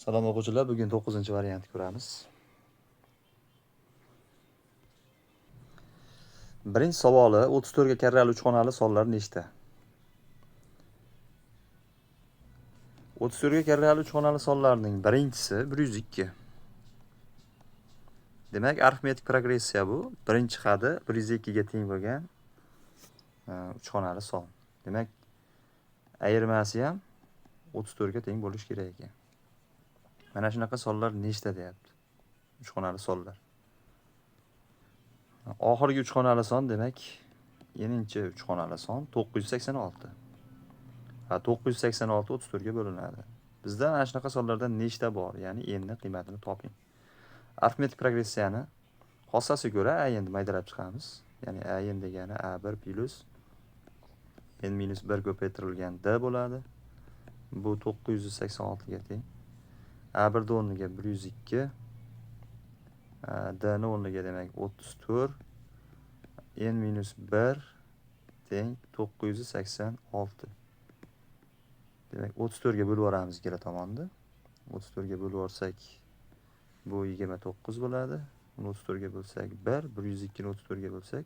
Salom o'quvchilar, bugun 9-variantni ko'ramiz. Birinchi savoli 34 ga karrali 3 xonali sonlar nechta? 34 ga karrali 3 xonali sonlarning birinchisi 102. Demak, arifmetik progressiya bu. Birinchi hadi 102 ga teng bo'lgan 3 xonali son. Demak, ayirmasi ham 34 ga teng bo'lishi kerak ekan. Mana shunaqa sonlar nechta deyapti? 3 xonali sonlar. Oxirgi 3 xonali son demak, yeninchi 3 xonali son 986. 986 34 ga bo'linadi. Bizda ana shunaqa sonlardan nechta bor? Ya'ni endi qiymatini toping. Arifmetik progressiyani xossasiga ko'ra a endi maydalab chiqamiz. Ya'ni a endi degani a1 plus n minus 1 ko'paytirilgan d bo'ladi. Bu 986 ga teng. a1 ni o'rniga 102, d ni o'rniga demak 34, n minus 1 teng 986. Demak, 34 ga bo'lib yuboramiz ikkala tomonni. 34 ga bo'lib yuborsak bu 29 bo'ladi. 34 ga bo'lsak 1, 102 ni 34 ga bo'lsak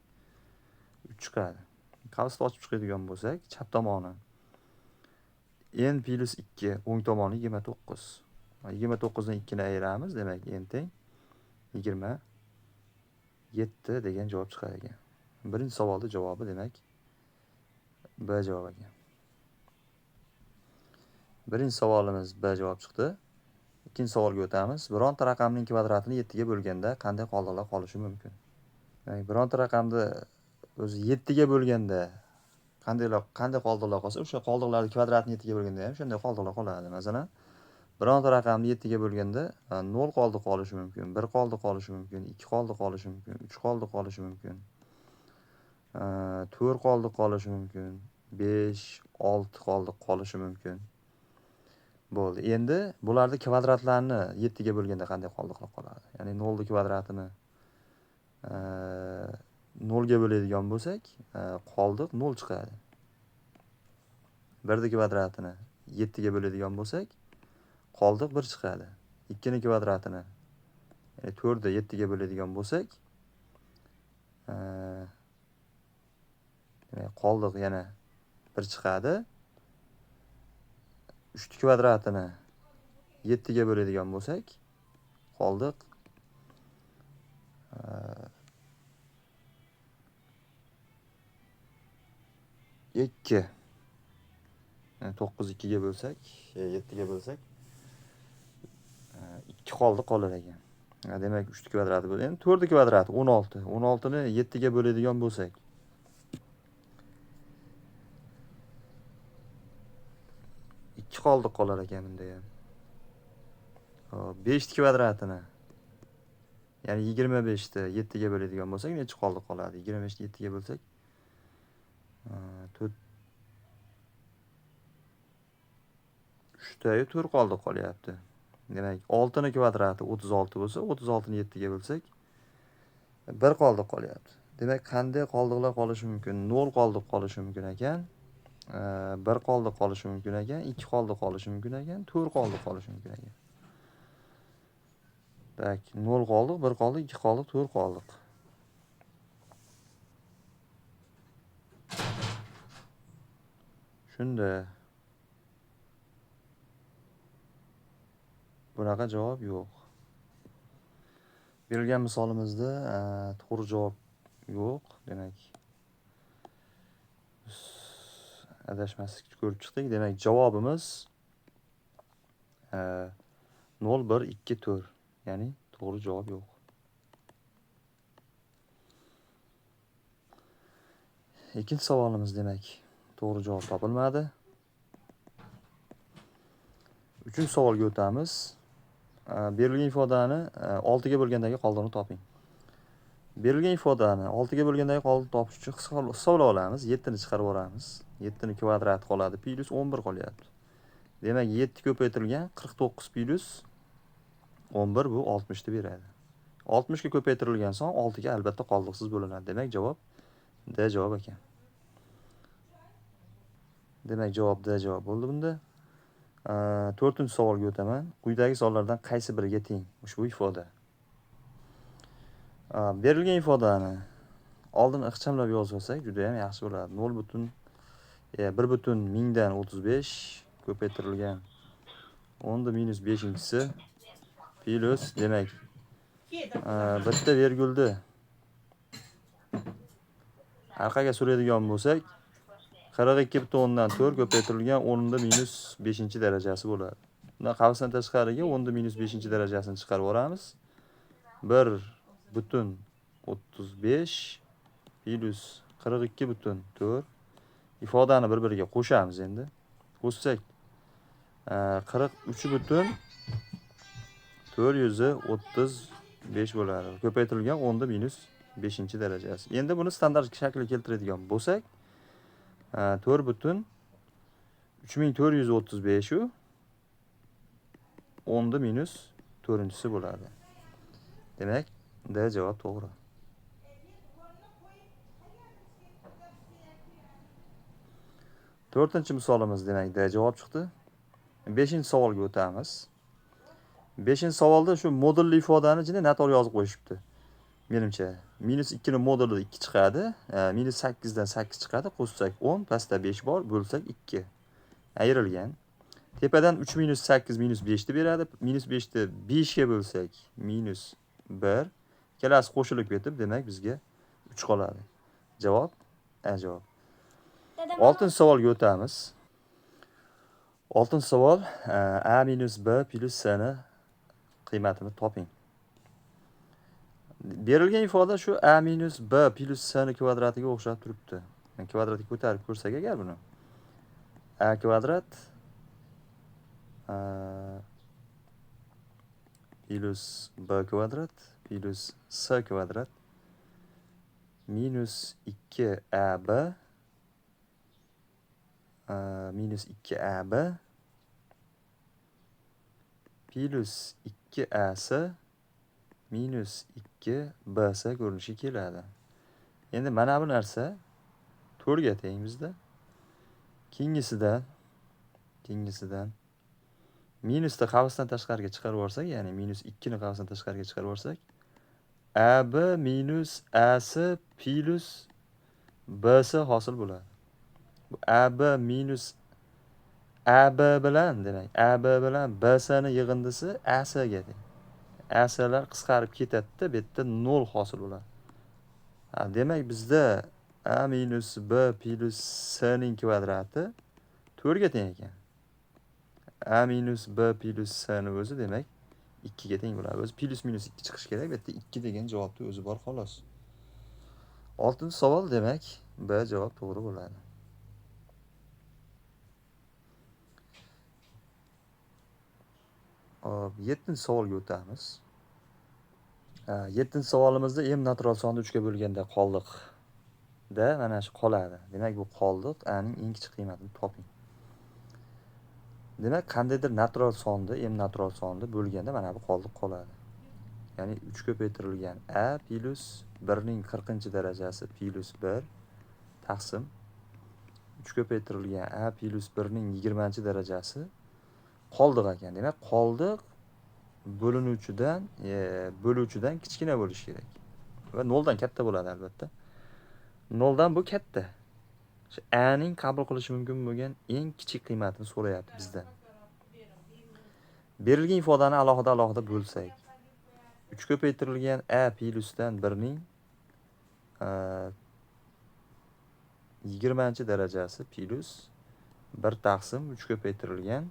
3 chiqadi. Qavsni ochib chiqadigan bo'lsak, chap tomoni n plus 2, o'ng tomoni 29. 29 dan 2 ni ayiramiz, demak n teng 27 degan javob chiqar ekan. Birinchi savolning javobi demak B javob ekan. Birinchi savolimiz B javob chiqdi. Ikkinchi savolga o'tamiz. Bironta raqamning kvadratini 7 ga bo'lganda qanday qoldiqlar qolishi mumkin? Ya'ni bironta raqamni o'zi 7 ga bo'lganda qanday qoldiqlar qolsa, o'sha qoldiqlarning kvadratini 7 ga bo'lganda ham shunday qoldiqlar qoladi. Masalan, bironta raqamni 7 ga bo'lganda 0 qoldiq qolishi mumkin, 1 qoldiq qolishi mumkin, 2 qoldiq qolishi mumkin, 3 qoldiq qolishi mumkin, 4 qoldiq qolishi mumkin, 5, 6 qoldiq qolishi mumkin. Bo'ldi. Endi bularning kvadratlarini 7 ga bo'lganda qanday qoldiqlar qoladi? Ya'ni 0 ning kvadratini 0 ga bo'ladigan bo'lsak, qoldiq 0 chiqadi. 1 ning kvadratini 7 ga bo'ladigan bo'lsak, qoldiq 1 chiqadi. 2 ning kvadratini, ya'ni 4 ni 7 ga bo'ladigan bo'lsak, demak qoldiq yana 1 chiqadi. 3 ning kvadratini 7 ga bo'ladigan bo'lsak, qoldiq 2. Yani 9 2 ga bo'lsak, 7 ga bo'lsak 2 qoldiq qolar ekan. Demak 3 ning kvadrati bo'ladi. Endi 4 ning kvadrati 16. 16 ni 7 ga bo'ladigan bo'lsak, 2 qoldiq qolar ekan bunda ham. Hop, 5 ning kvadratini, ya'ni 25 ni 7 ga bo'ladigan bo'lsak, necha qoldiq qoladi? 25 ni 7 ga bo'lsak 4 4 qoldiq qolyapti. Demak, 6 ning kvadrati 36 bo'lsa, 36 ni 7 ga bo'lsak 1 qoldiq qolyapti. Demak, qanday qoldiqlar qolishi mumkin? 0 qoldiq qolishi mumkin ekan, 1 qoldiq qolishi mumkin ekan, 2 qoldiq qolishi mumkin ekan, 4 qoldiq qolishi mumkin ekan. Tak, 0 qoldiq, 1 qoldiq, 2 qoldiq, 4 qoldiq. Shunda bunaqa javob yo'q. Berilgan misolimizda to'g'ri javob yo'q. Demak, adashmaslik ko'rib chiqdik. Demak, javobimiz 0 1 2 4. Ya'ni to'g'ri javob yo'q. Ikkinchi savolimiz demak, to'g'ri javob topilmadi. Uchinchi savolga o'tamiz. Berilgan ifodani 6 ga bo'lgandagi qoldiqni toping. Berilgan ifodani 6 ga bo'lgandagi qoldiqni topish uchun hisoblab olamiz. 7 ni chiqarib olamiz. 7 ning kvadrati qoladi, plus 11 qolyapti. Demak, 7 ko'paytirilgan 49 plus 11 bu 60 ni beradi. 60 ga ko'paytirilgan son 6 ga albatta qoldiqsiz bo'linadi. Demak, javob D javob ekan. Demak, javob D javob bo'ldi bunda. To'rtinchi savolga o'taman. Quyidagi savollardan qaysi biriga teng ushbu ifoda? Berilgan ifodani oldin ixchamlab yozib olsak juda ham yaxshi bo'ladi. 1,1000 ko'paytirilgan 10⁻5-si plus demak bitta vergulni orqaga suradigan bo'lsak 42,4 ko'paytirilgan 10⁻5 darajasi bo'ladi. Bundan qavsdan tashqariga 10⁻5 darajasini chiqarib yuboramiz. 1,35 plus 42,4 ifodani bir-biriga qo'shamiz endi. Qo'shsak 43,435 bo'ladi. Ko'paytirilgan 10⁻5 darajasi. Endi buni standart shaklga keltiradigan bo'lsak 4,3435 u 10⁻4-si bo'ladi. Demak, D javob to'g'ri. To'rtinchi misolimiz demak D javob chiqdi. 5-savolga o'tamiz. 5-savolda shu modulli ifodani ichida noto'g'ri yozib qo'yishibdi. Menimcha -2 ni moduli 2 chiqadi, -8 dan 8 chiqadi, qo'shsak 10, pastda 5 bor, bo'lsak 2. Ayrilgan. Tepadan 3 - 8 - 5 ni beradi. -5 ni 5 ga bo'lsak -1. Ikkalasi qo'shilib ketib, demak bizga 3 qoladi. Javob A javob. 6-savolga o'tamiz. 6-savol A - B plus C ni qiymatini toping. Berilgan ifoda shu A - B plus C ni kvadratiga o'xshab turibdi. Kvadratga ko'tarib ko'rsak agar buni A kvadrat plus B kvadrat plus C kvadrat minus 2AB minus 2AB plus 2AC minus 2BC ko'rinishi keladi. Endi mana bu narsa 4 ga teng bizda. Keyingisidan minusni qavsdan tashqariga chiqarib yuborsak, ya'ni -2 ni qavsdan tashqariga chiqarib yuborsak, AB minus AC plus BC hosil bo'ladi. Bu AB minus AB bilan, demak, AB bilan BC ni yig'indisi AC ga teng. AC'lar qisqarib ketadi-da, bu yerda 0 hosil bo'ladi. Demak, bizda A minus B plus C ning kvadrati 4 ga teng ekan. A minus B plus C ni o'zi demak 2 ga teng bo'ladi. O'zi plus minus 2 chiqish kerak. Bu yerda 2 degan javobda o'zi bor xolos. 6-savol demak B javob to'g'ri bo'ladi. 7-savolga o'tamiz. 7-savolimizda m natural sonni 3 ga bo'lganda qoldiq da mana shu qoladi. Demak, bu qoldiq A ning eng kichik qiymatini toping. Demak, qandaydir natural sonni, m natural sonni bo'lganda mana bu qoldiq qoladi. Ya'ni 3 ko'paytirilgan A plus 1 ning 40-darajasi plus 1 taqsim 3 ko'paytirilgan A plus 1 ning 20-darajasi qoldiq ekan. Demak, qoldiq bo'luvchidan kichkina bo'lishi kerak. Va 0 dan katta bo'ladi albatta. 0 dan bu katta. Shu A ning qabul qilishi mumkin bo'lgan eng kichik qiymatini so'rayapti bizdan. Berilgan ifodani alohida bo'lsak, 3 ko'paytirilgan A plusdan 1 ning 20-darajasi plus 1 taqsim 3 ko'paytirilgan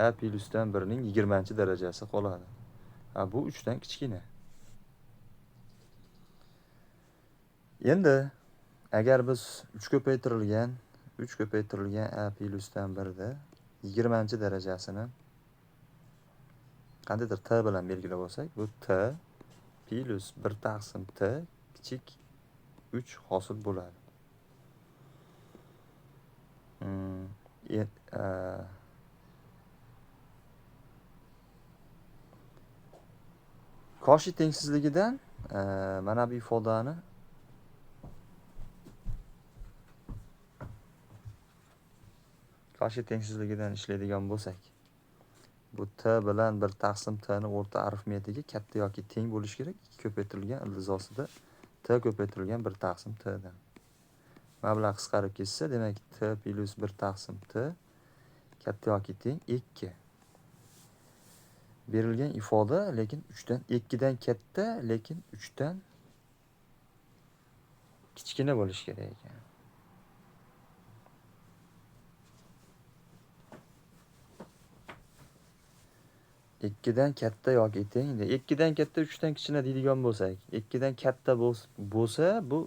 A plusdan 1 ning 20-darajasi qoladi. Bu 3 dan kichkina. Endi agar biz 3 ko'paytirilgan A plusdan 1 da 20-darajasini qandaydir T bilan belgilab olsak, bu T plus 1 taqsim T kichik 3 hosil bo'ladi. Cauchy tengsizligidan mana bu ifodani Qarshi tengsizligidan ishlaydigan bo'lsak, bu t bilan 1 taqsim t ni o'rta arifmetigi katta yoki teng bo'lishi kerak. 2 ko'paytirilgan ildizosida t ko'paytirilgan 1 taqsim t dan. Mablag' qisqarib ketsa, demak t plus 1 taqsim t katta yoki teng 2. Berilgan ifoda lekin 2 dan katta, lekin 3 dan kichkina bo'lishi kerak ekan. Ikkidan katta yoki teng. 2 dan katta, 3 dan kichkina deydigan bo'lsak, 2 dan katta bo'lsa, bu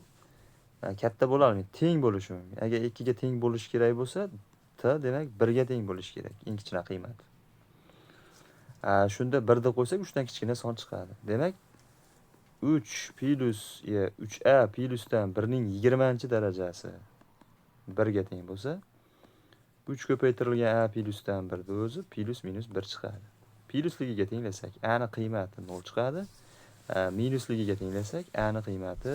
katta bo'la olmaydi, teng bo'lishi mumkin. Agar 2 ga teng bo'lishi kerak bo'lsa, t demak 1 ga teng bo'lishi kerak, eng kichkina qiymat. Shunda 1 da qo'ysak 3 dan kichkina son chiqadi. Demak 3 plus 3a plusdan 1 ning 20-darajasi 1 ga teng bo'lsa, 3 ko'paytirilgan a plusdan 1 da o'zi plus minus 1 chiqadi. Plusligiga tenglasak a ni qiymati 0 chiqadi. Minusligiga tenglasak a ni qiymati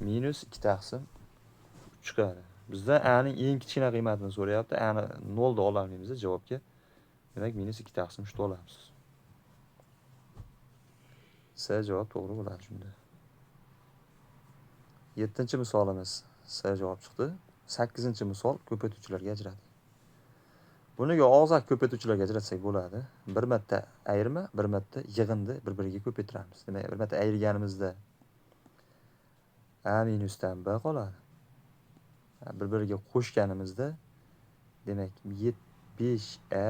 minus 2 taqsim 3 chiqadi. Bizdan a ning eng kichkina qiymatini so'rayapti. A ni 0 da olamiz javobga. Demak minus 2 taqsim 3 da olamiz. S javob to'g'ri bo'ladi shunda. 7-misolimiz S javob chiqdi. 8-misol ko'paytuvchilarga ajrating. Buniga og'zaki ko'paytuvchilarga ajratsak bo'ladi. Bir marta ayirma, bir marta yig'inni bir-biriga ko'paytiramiz. Demak, bir marta ayirganimizda a minusdan b qoladi. Bir-biriga qo'shganimizda demak 5a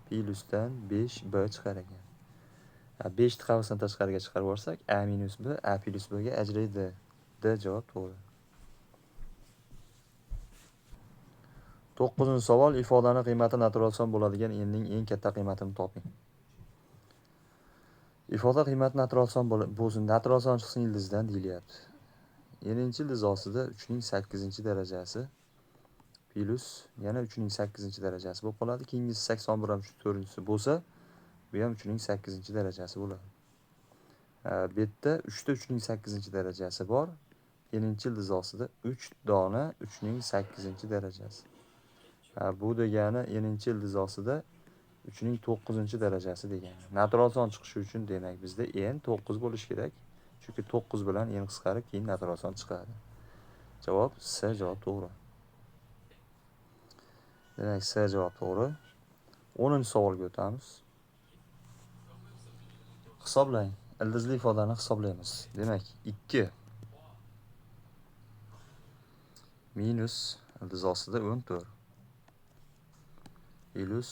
plusdan 5b chiqar ekan. 5 ni qavsdan tashqariga chiqarib yuborsak, a minus b a plus b ga ajraydi. D javob to'g'ri. 9-savol, ifodani qiymati natural son bo'ladigan n'ning eng katta qiymatini toping. Ifoda qiymati natural son bo'lsin, natural son chiqsin ildizdan deyilyapti. N'inchi ildizosida 3 ning 8-darajasi plus yana 3 ning 8-darajasi bo'lib qoladi. Keyingisi 81-4 bo'lsa, bu ham 3 ning 8-darajasi bo'ladi. Bu yerda 3 da 3 ning 8-darajasi bor. N'inchi ildizosida 3 dona 3 ning 8-darajasi. Bu degani n'inchi ildizosida 3 ning 9-darajasi degani. Natural son chiqishi uchun demak bizda n 9 bo'lishi kerak. Chunki 9 bilan n qisqarib keyin natural son chiqadi. Javob S javob to'g'ri. Demak S javob to'g'ri. 10-savolga o'tamiz. Hisoblang. Ildizli ifodani hisoblaymiz. Demak 2 minus ildizosida 14 plus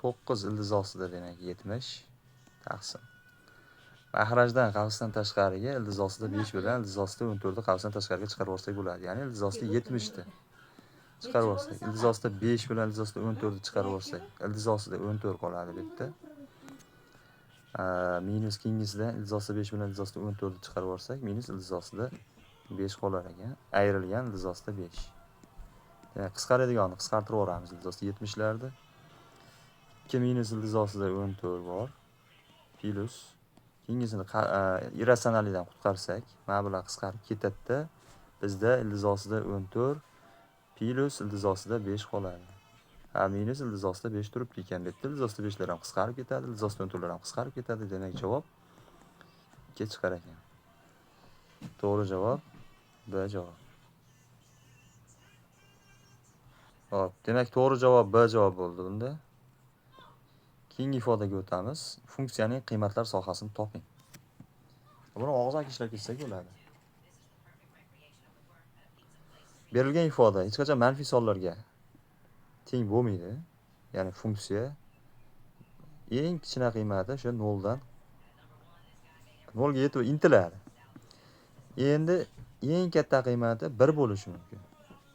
9 ildizosida demak 70 taqsim. Mahrajdan qavsdan tashqariga ildizosida 5 bilan ildizosida 14 ni qavsdan tashqariga chiqarib olsak bo'ladi. Ya'ni ildizosida 70 ni chiqarib olsak, ildizosida 5 bilan ildizosida 14 ni chiqarib olsak, ildizosida 14 qoladi bu yerda. Minus keyingisidan ildizosida 5 bilan ildizosida 14 ni chiqarib olsak, minus ildizosida 5 qolar ekan. Ayrilgan ildizosida 5. Demak, qisqaradiganni qisqartirib yuboramiz ildizosida 70 larda. 2 minus ildizosida 14 bor. Plus keyingisini irratsionallikdan qutqarsak, mablag' qisqarib ketadi. Bizda ildizosida 14 plus ildizosida 5 qoladi. Minus ildizosida 5 turibdi ekan. Bu yerda ildizosida 5 lar ham qisqarib ketadi, ildizosida 14 lar ham qisqarib ketadi. Demak, javob 2 chiqar ekan. To'g'ri javob B javob. Xo'p, demak to'g'ri javob B javob bo'ldi bunda. Keyingi ifodaga o'tamiz. Funksiyaning qiymatlar sohasini toping. Buni og'zaki ishlab ketsak bo'ladi. Berilgan ifoda hech qachon manfiy sonlarga teng bo'lmaydi. Ya'ni funksiya eng kichkina qiymati o'sha 0 dan 0 ga yetib intiladi. Endi eng katta qiymati 1 bo'lishi mumkin.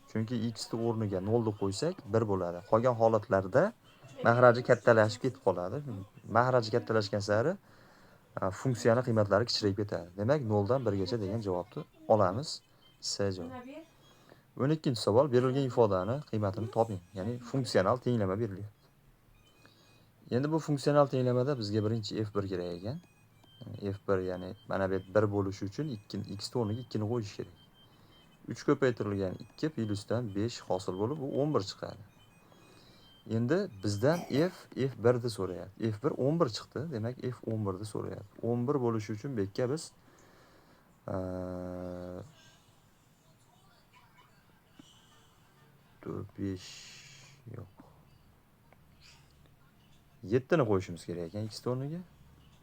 Chunki x ni o'rniga 0 ni qo'ysak 1 bo'ladi. Qolgan holatlarda mahraji kattalashib ketib qoladi. Mahraji kattalashgan sari funksiyani qiymatlari kichrayib ketadi. Demak 0 dan 1 gacha degan javobni olamiz. S javob. 12-savol, berilgan ifodani qiymatini toping. Ya'ni funksional tenglama berilyapti. Endi bu funksional tenglamada bizga birinchi f1 kerak ekan. F1 ya'ni mana bu 1 bo'lishi uchun x o'rniga 2 ni qo'yish kerak. 3 ko'paytirilgan 2 plusdan 5 hosil bo'lib, bu 11 chiqadi. Endi bizdan f1 ni so'rayapti. f1 11 chiqdi. Demak f11 ni so'rayapti. 11 bo'lishi uchun bu yerga biz 4 5 yo'q. 7 ni qo'yishimiz kerak ekan x o'rniga.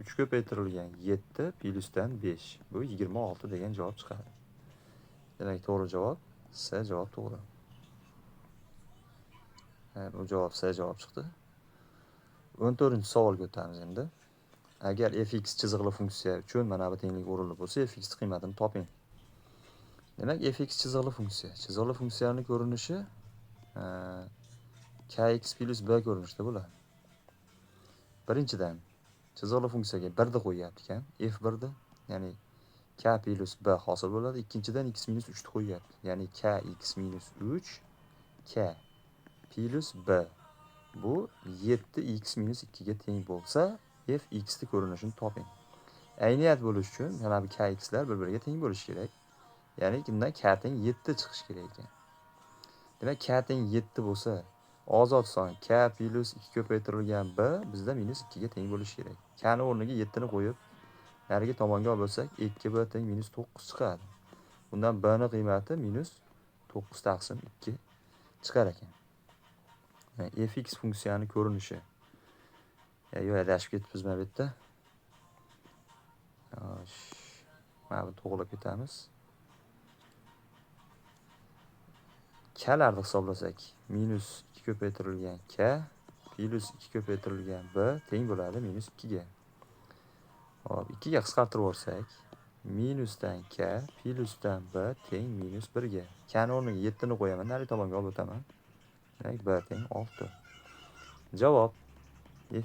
3 ko'paytirilgan 7 plyusdan 5. Bu 26 degan javob chiqadi. Demak, to'g'ri javob C javob to'g'ri. Bu javob C javob chiqdi. 14-savolga o'tamiz endi. Agar fx chiziqli funksiya uchun mana bu tenglik o'rinli bo'lsa, fx qiymatini toping. Demak, fx chiziqli funksiya. Chiziqli funksiyaning ko'rinishi kx plus b ko'rinishda bo'ladi. Birinchidan, chiziqli funksiyaga 1 ni qo'yyapti ekan, f1 ni, ya'ni k plus b hosil bo'ladi. Ikkinchidan x minus 3 ni qo'yyapti, ya'ni kx minus 3 k plus b. Bu 7x minus 2 ga teng bo'lsa, fx ni ko'rinishini toping. Ayniyat bo'lish uchun mana bu kxlar bir-biriga teng bo'lishi kerak. Ya'ni bundan k teng 7 chiqish kerak ekan. Demak, k teng 7 bo'lsa, ozod son k plus 2 ko'paytirilgan b bizda minus 2 ga teng bo'lishi kerak. K ni o'rniga 7 ni qo'yib, nariga tomonga olib bo'lsak, 2b teng minus 9 chiqadi. Bundan b ni qiymati minus 9 taqsim 2 chiqar ekan. Fx funksiyani ko'rinishi. Yo'q, adashib ketibmiz mana bu yerda. Mana bu to'g'rilab ketamiz. Klarni hisoblasak, minus 2 ko'paytirilgan k plus 2 ko'paytirilgan b teng bo'ladi minus 2 ga. Hop, 2 ga qisqartirib olsak, minusdan k plusdan b teng minus 1 ga. K ni o'rniga 7 ni qo'yaman, nari tomonga olib o'taman. Demak, b teng 6. Javob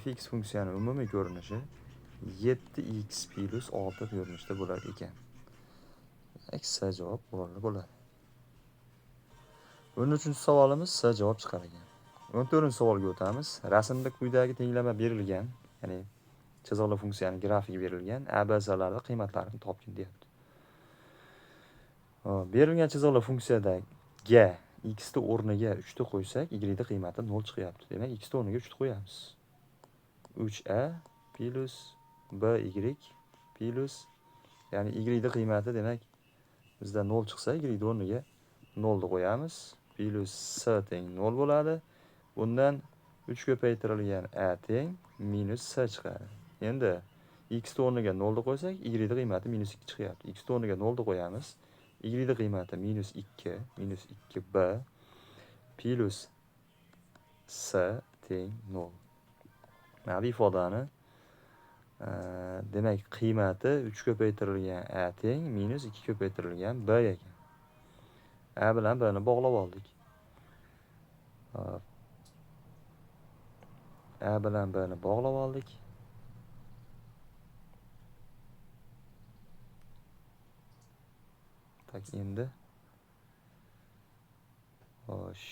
fx funksiyani umumiy ko'rinishi 7x plus 6 ko'rinishda bo'lar ekan. C javob o'rinli bo'ladi. 13-savolimiz C javob chiqar ekan. 14-savolga o'tamiz. Rasmda quyidagi tenglama berilgan, ya'ni chiziqli funksiyaning grafiki berilgan, ABC'larda qiymatlarini toping deyapti. Berilgan chiziqli funksiyada g x ni o'rniga 3 ni qo'ysak, y ni qiymati 0 chiqyapti. Demak, x ni o'rniga 3 ni qo'yamiz. 3a plus by plus, ya'ni y ni qiymati demak bizda 0 chiqsa, y ni o'rniga 0 ni qo'yamiz. Plus s teng 0 bo'ladi. Bundan 3 ko'paytirilgan a teng minus s chiqadi. Endi x ni o'rniga 0 ni qo'ysak, y ni qiymati minus 2 chiqyapti. X ni o'rniga 0 ni qo'yamiz. Y ni qiymati minus 2b plus s teng 0. Mana bu ifodani demak qiymati 3 ko'paytirilgan a teng minus 2 ko'paytirilgan b ekan. A bilan b ni bog'lab oldik. A bilan b ni bog'lab oldik. Tak endi. Xo'sh.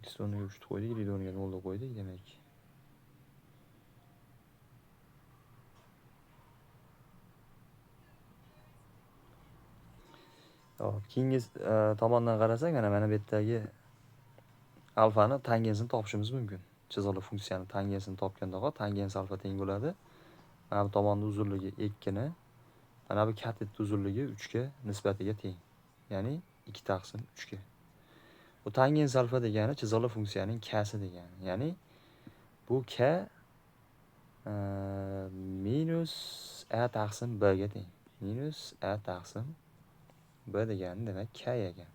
X o'rniga 3 qo'ydik, y o'rniga 0 qo'ydik demak. Hop, keyingi tomondan qarasak, mana bu yerdagi alfani tangensini topishimiz mumkin. Chiziqli funksiyani tangensini topganda tangens alfa teng bo'ladi. Mana bu tomonning uzunligi 2 ni, mana bu katet uzunligi 3 ga nisbatiga teng. Ya'ni 2 taqsim 3 ga. Bu tangens alfa degani chiziqli funksiyaning k'si degani. Ya'ni bu k minus a taqsim b ga teng. Minus a taqsim b degani demak k ekan.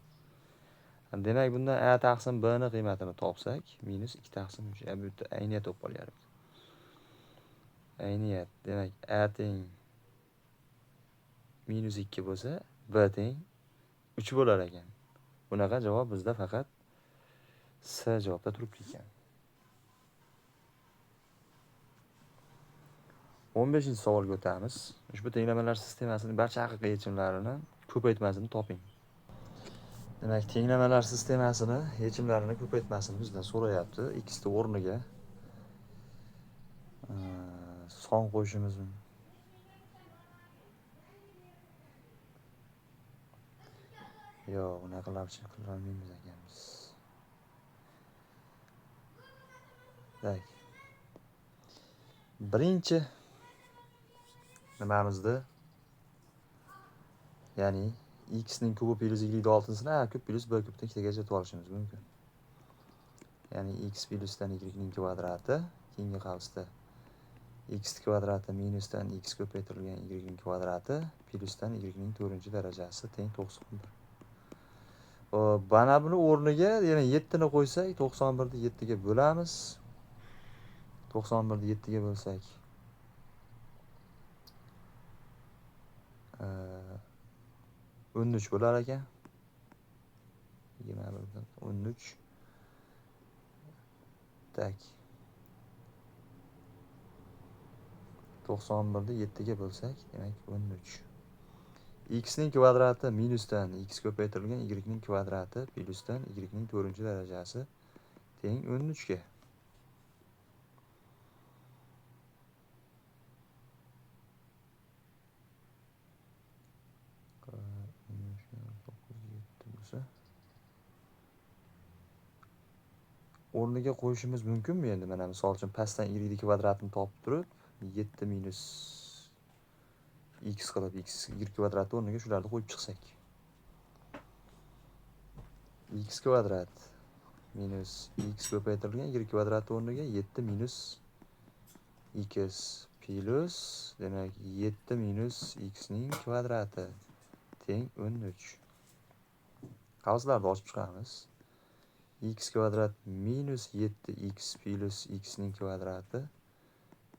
Demak, bundan a taqsim b ni qiymatini topsak, minus 2 taqsim 3. Bu yerda ayniyat bo'lib qolyapti. Ayniyat, demak a teng minus 2 bo'lsa, b teng 3 bo'lar ekan. Bunaqa javob bizda faqat C javobda turibdi ekan. 15-savolga o'tamiz. Ushbu tenglamalar sistemasining barcha haqiqiy yechimlarini ko'paytmasini toping. Demak, tenglamalar sistemasini yechimlarini ko'paytmasini bizdan so'rayapti. X ni o'rniga son qo'yishimiz mumkin. Yo'q, unaqalarcha qila olmaymiz ekanmiz. Tak. Birinchi nimamizda, ya'ni x ning kubi plus y6-sini a kub plus b kubdan ikkitagacha olishimiz mumkin. Ya'ni x plusdan y ning kvadrati keyingi qavsda x kvadrati minusdan x ko'paytirilgan y ning kvadrati plusdan y ning 4-darajasi teng 91. Mana buni o'rniga yana 7 ni qo'ysak, 91 ni 7 ga bo'lamiz. 91 ni 7 ga bo'lsak, 13 bo'lar ekan. 21 dan 13. Tak. 91 ni 7 ga bo'lsak, demak 13. X ning kvadrati minusdan x ko'paytirilgan y ning kvadrati plusdan y ning 4-darajasi teng 13 ga. O'rniga qo'yishimiz mumkinmi endi? Mana misol uchun pastdan y ning kvadratini topib turib, 7 minus x qilib y kvadrati o'rniga shularni qo'yib chiqsak. X kvadrat minus x ko'paytirilgan y kvadrati o'rniga 7 minus x plus, demak 7 minus x ning kvadrati teng 13. Qavslarni ochib chiqamiz. X kvadrat minus 7x plus x ning kvadrati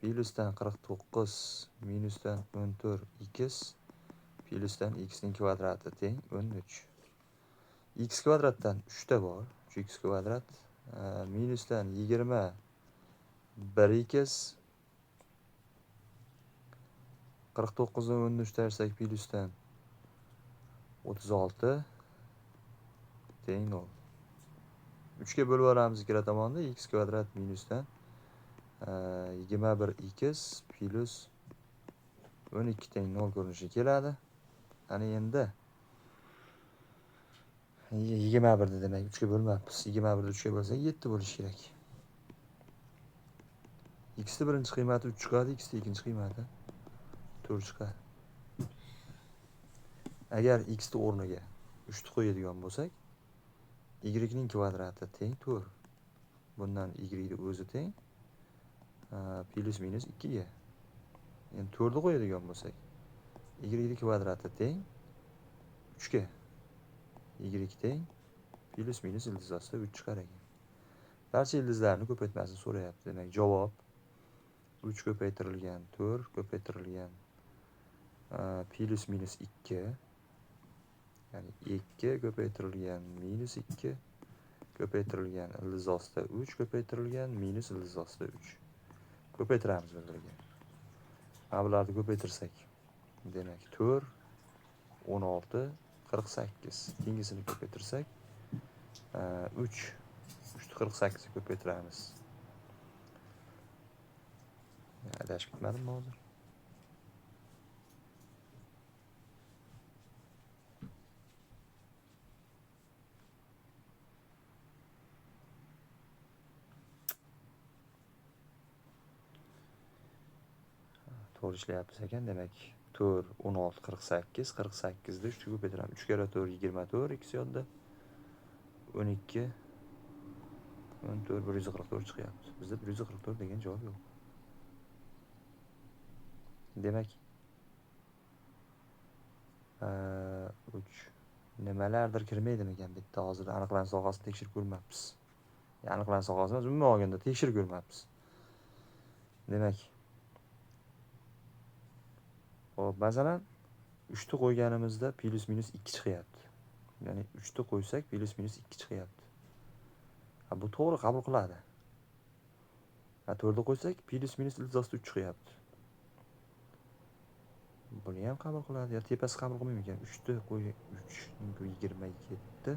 plusdan 49 minusdan 14x plusdan x ning kvadrati teng 13. X kvadratdan 3 ta bor. 3x kvadrat minusdan 20 1x 49 dan 13 tashirsak plusdan 36 teng 0. 3 ga bo'lib olamiz ikkala tomonda. X kvadrat minusdan 21x plus 12 teng 0 ko'rinishi keladi. Ana endi 21 ni demak 3 ga bo'lmayapmiz. 21 ni 3 ga bo'lsak 7 bo'lishi kerak. X ni birinchi qiymati 3 chiqadi, x ni ikkinchi qiymati 4 chiqadi. Agar x ni o'rniga 3 ni qo'yadigan bo'lsak, y ning kvadrati teng 4. Bundan y ni o'zi teng plus minus 2 ga. Endi 4 ni qo'yadigan bo'lsak, y ning kvadrati teng 3 ga. Y teng plus minus ildiz ostida 3 chiqar ekan. Barcha ildizlarni ko'paytmasini so'rayapti. Demak, javob 3 ko'paytirilgan 4 ko'paytirilgan plus minus 2, ya'ni 2 ko'paytirilgan minus 2 ko'paytirilgan ildiz ostida 3 ko'paytirilgan minus ildiz ostida 3. Ko'paytiramiz birlariga. Mana bularni ko'paytirsak, demak 4 16 48. Keyingisini ko'paytirsak 3 48 ni ko'paytiramiz. Adashib ketmadimmi hozir? To'g'ri ishlayapmiz ekan. Demak 4 16 48 48 ni 3 ga ko'paytiramiz. 3 kere 4 24 x yonda 12 14 144 chiqyapti. Bizda 144 degan javob yo'q. Demak 3 nimalardir kirmaydimi ekan bitta hozir aniqlanish sohasini tekshirib ko'rmabmiz. Aniqlanish sohasini umuman olganda tekshirib ko'rmabmiz. Demak, hop, masalan 3 ni qo'yganimizda plus minus 2 chiqyapti. Ya'ni 3 ni qo'ysak plus minus 2 chiqyapti. Bu to'g'ri qabul qiladi. 4 ni qo'ysak plus minus ildiz ostida 3 chiqyapti. Buni ham qabul qiladi. Yo tepasi qabul qilmaymi ekan? 3 ni qo'y 3 ning 27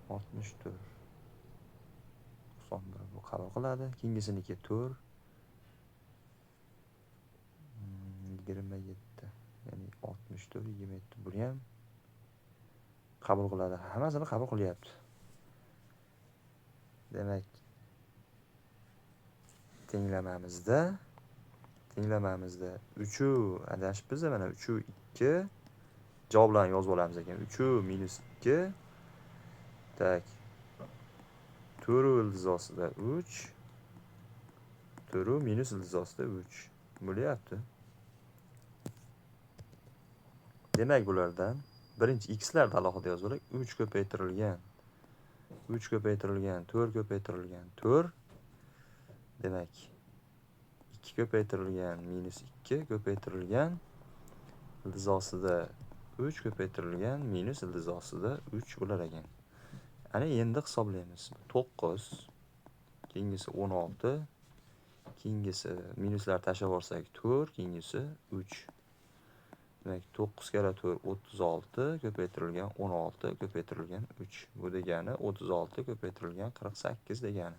64 91 bu qabul qiladi. Keyingisiniki 4 27, ya'ni 64 27 buni ham qabul qiladi. Hammasini qabul qilyapti. Demak, tenglamamizda 3u adashibmiz mana 3u 2 javoblarni yozib olamiz ekan. 3u minus 2 tak 4u ildiz ostida 3 4u minus ildiz ostida 3 bo'lyapti. Demak, bulardan birinchi x'larni alohida yozib olaylik. 3 ko'paytirilgan 4 ko'paytirilgan 4. Demak, 2 ko'paytirilgan minus 2 ko'paytirilgan ildiz ostida 3 ko'paytirilgan minus ildiz ostida 3 bo'lar ekan. Ana endi hisoblaymiz. 9, keyingisi 16, keyingisi minuslar tashlab yuborsak 4, keyingisi 3. Demak, 9 kara 4 36 ko'paytirilgan 16 ko'paytirilgan 3. Bu degani 36 ko'paytirilgan 48 degani.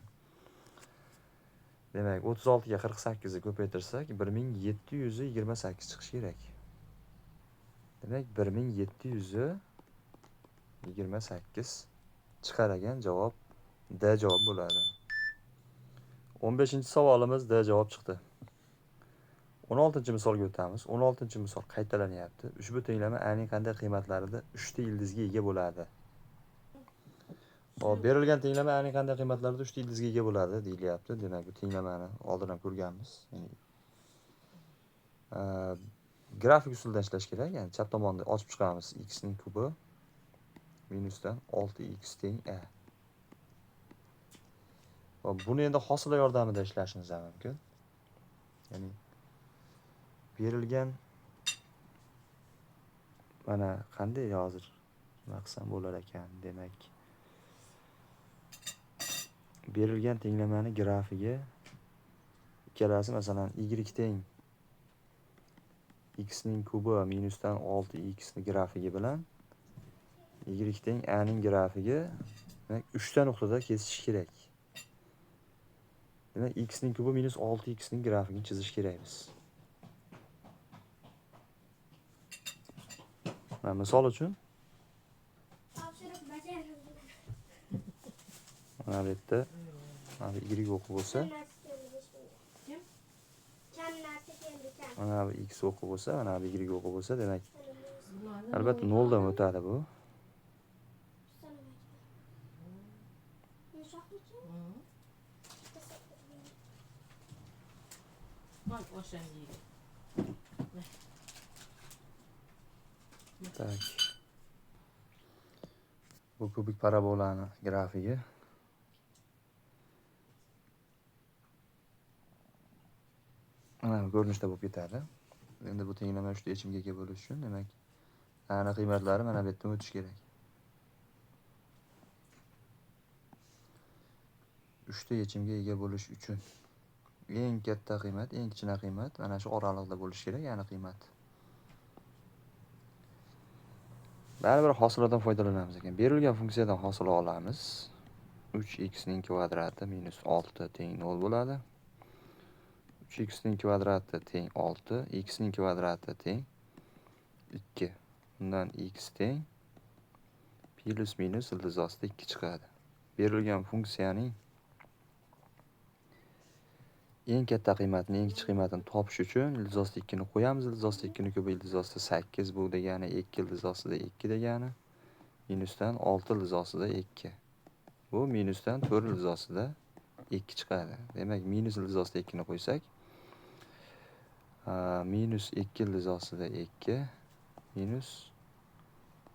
Demak, 36 ga 48 ni ko'paytirsak 1728 chiqishi kerak. Demak, 1728 chiqargan javob D javob bo'ladi. 15-savolimiz D javob chiqdi. 16-misolga o'tamiz. 16-misol qaytalanyapti. Ushbu tenglama A ning qanday qiymatlarida 3 ta ildizga ega bo'ladi? Hop, berilgan tenglama A ning qanday qiymatlarida 3 ta ildizga ega bo'ladi deyilyapti. Demak, bu tenglamani oldin ham ko'rganmiz. Ya'ni grafik usulidan ishlash kerak. Ya'ni chap tomonni ochib chiqamiz. X ning kubi minusdan 6x teng A. Hop, buni endi hosila yordamida ishlashimiz mumkin. Ya'ni berilgan mana qanday hozir maqsam bo'lar ekan. Demak, berilgan tenglamani grafiga ikkalasi masalan y teng x ning kubi minusdan 6x ning grafigi bilan y teng a ning grafigi 3 ta nuqtada kesishi kerak. Demak, x ning kubi minus 6x ning grafigini chizish kerakmiz. Misol uchun mana bu yerda mana bu y o'qi bo'lsa, mana bu x o'qi bo'lsa, mana bu y o'qi bo'lsa, demak albatta 0 dan o'tadi bu. Tak. Bu kubik parabolani grafigi. Mana bu ko'rinishda bo'lib ketadi. Endi bu tenglama 3 ta yechimga ega bo'lish uchun, demak, ana qiymatlari mana bu yerdan o'tish kerak. 3 ta yechimga ega bo'lish uchun eng katta qiymat, eng kichkina qiymat mana shu oralig'ida bo'lishi kerak, ya'ni qiymat. Baribir hosiladan foydalanamiz ekan. Berilgan funksiyadan hosila olamiz. 3x ning kvadrati minus 6 teng 0 bo'ladi. 3x ning kvadrati teng 6, x ning kvadrati teng 2. Bundan x teng plus minus ildiz ostida 2 chiqadi. Berilgan funksiyaning eng katta qiymatini, eng kichik qiymatini topish uchun ildiz ostida 2 ni qo'yamiz. Ildiz ostida 2 ni kubi ildiz ostida 8 bu degani 2 ildiz ostida 2 degani minusdan 6 ildiz ostida 2. Bu minusdan 4 ildiz ostida 2 chiqadi. Demak, minus ildiz ostida 2 ni qo'ysak, minus 2 ildiz ostida 2 minus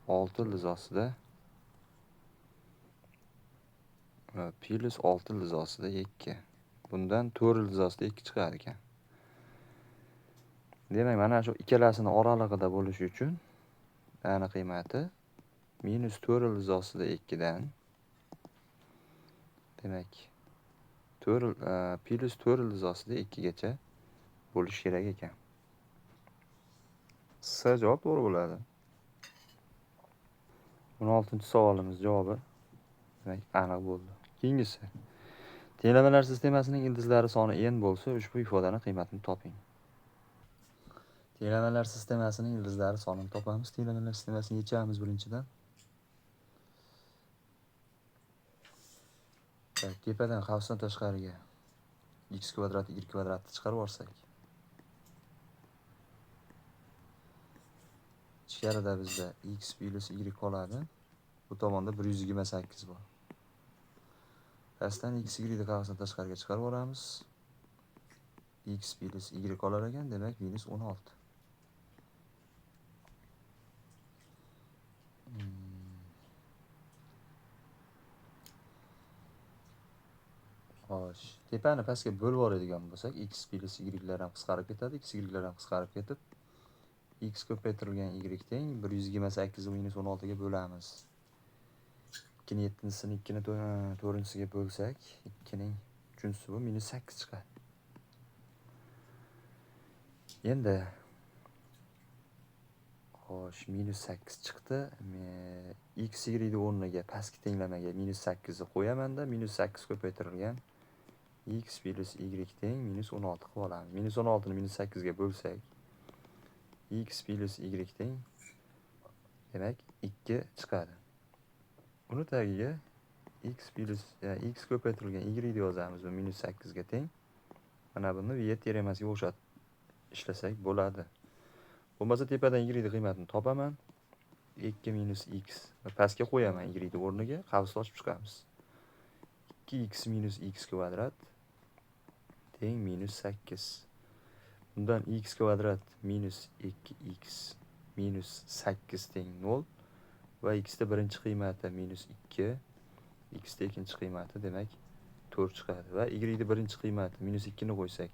6 ildiz ostida plus 6 ildiz ostida 2. Bundan 4 ildiz ostida 2 chiqar ekan. Demak, mana shu ikkalasini oralig'ida bo'lish uchun ana qiymati minus 4 ildiz ostida 2 dan demak, plus 4 ildiz ostida 2 gacha bo'lish kerak ekan. S javob to'g'ri bo'ladi. 16-savolimiz javobi demak aniq bo'ldi. Keyingisi. Tenglamalar sistemasining ildizlari soni n bo'lsa, ushbu ifodaning qiymatini toping. Tenglamalar sistemasining ildizlari sonini topamiz. Tenglamalar sistemasini yechamiz birinchidan. Tepadan qavsdan tashqariga x kvadrat y kvadratni chiqarib yuborsak, ichkarida bizda x plus y qoladi. Bu tomonda 128 bor. Pastdan x y qavsdan tashqariga chiqarib yuboramiz. X plus y qolar ekan, demak minus 16. Xo'sh, tepani pastga bo'lib yuboradigan bo'lsak, x plus y'lar ham qisqarib ketadi, x y'lar ham qisqarib ketib, x ko'paytirilgan y teng 128 minus 16 ga bo'lamiz. 2 ning 7-sini 2 ning 4-siga bo'lsak, 2 ning 3-si bu minus 8 chiqadi. Endi xo'sh, minus 8 chiqdi. X y o'rniga pastki tenglamaga minus 8 ni qo'yaman-da, minus 8 ko'paytirilgan x plus y teng minus 16 qilib olamiz. Minus 16 ni minus 8 ga bo'lsak, x plus y teng demak 2 chiqadi. Buni tagiga x plus x ko'paytirilgan y yozamiz. Bu minus 8 ga teng. Mana buni v teoremasiga o'xshatib ishlasak bo'ladi. Bo'lmasa tepadan y qiymatini topaman. 2 minus x pastga qo'yaman y o'rniga, qavs ochib chiqamiz. 2x minus x kvadrat teng minus 8. Bundan x kvadrat minus 2x minus 8 teng 0 va x da birinchi qiymati minus 2, x da ikkinchi qiymati demak 4 chiqadi va y da birinchi qiymati minus 2 ni qo'ysak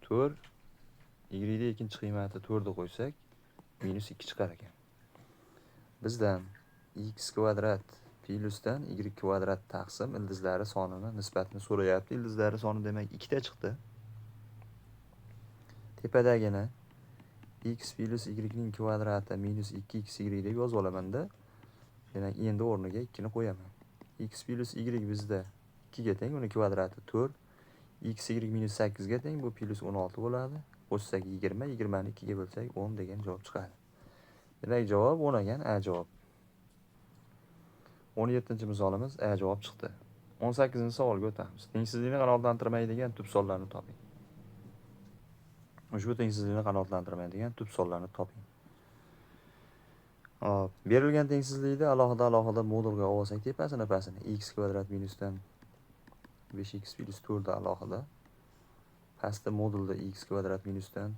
4, y da ikkinchi qiymati 4 ni qo'ysak minus 2 chiqar ekan. Bizdan x kvadrat plyusdan y kvadrat taqsim ildizlari sonini nisbatini so'rayapti. Ildizlari soni demak 2 ta chiqdi. Tepadagini x plus y ning kvadrati minus 2xy deb yozib olaman-da. Demak, endi o'rniga 2 ni qo'yaman. X plus y bizda 2 ga teng, uni kvadrati 4. X y minus 8 ga teng, bu plus 16 bo'ladi. Qo'shsak 20, 20 ni 2 ga bo'lsak 10 degan javob chiqadi. Demak, javob 10 ekan, A javob. 17-misolimiz A javob chiqdi. 18-savolga o'tamiz. Tengsizlikni qanoatlantirmaydigan tub sonlarni toping. Ushbu tengsizlikni qanoatlantirmaydigan tub sonlarni toping. Hop, berilgan tengsizlikda alohida modulga olsak, tepasini pastini x kvadrat minusdan 5x plus 4 da alohida. Pastda modulda x kvadrat minusdan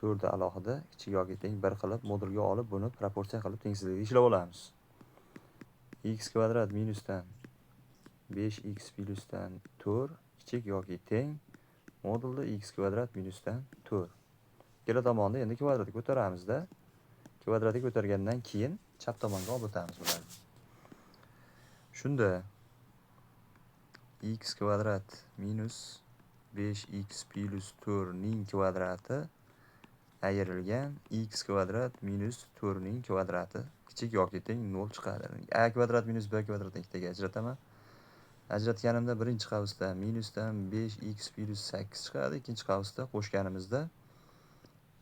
4 da alohida, kichik yoki teng 1 qilib modulga olib, buni proporsiya qilib tengsizlikda ishlab olamiz. X kvadrat minusdan 5x plusdan 4 kichik yoki teng modulda x kvadrat minusdan 4. Ikkala tomonni endi kvadratga ko'taramizda. Kvadratga ko'targandan keyin chap tomonga olib o'tamiz bularni. Shunda x kvadrat minus 5x plus 4 ning kvadrati ayrilgan x kvadrat minus 4 ning kvadrati kichik yoki teng 0 chiqadi. A kvadrat minus b kvadratni ikkitaga ajrataman. Ajratganimda birinchi qavsda minusdan 5x plus 8 chiqadi. Ikkinchi qavsda qo'shganimizda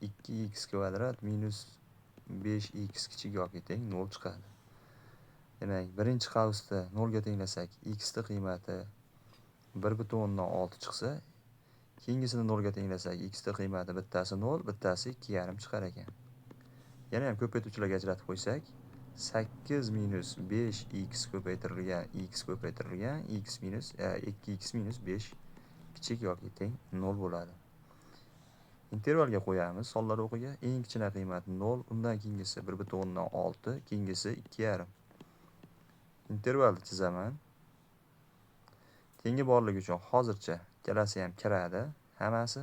2x kvadrat minus 5x kichik yoki teng 0 chiqadi. Demak, birinchi qavsda 0 ga tenglasak, x da qiymati 1,6 chiqsa, keyingisini 0 ga tenglasak, x da qiymati bittasi 0, bittasi 2,5 chiqar ekan. Yana ham ko'paytuvchilarga ajratib qo'ysak, 8 minus 5x ko'paytirilgan x minus 2x minus 5 kichik yoki teng 0 bo'ladi. Intervalga qo'yamiz sonlar o'qiga. Eng kichkina qiymati 0, undan keyingisi 1,6, keyingisi 2,5. Intervalni chizaman. Tengi borligi uchun hozircha ikkalasi ham kiradi, hammasi.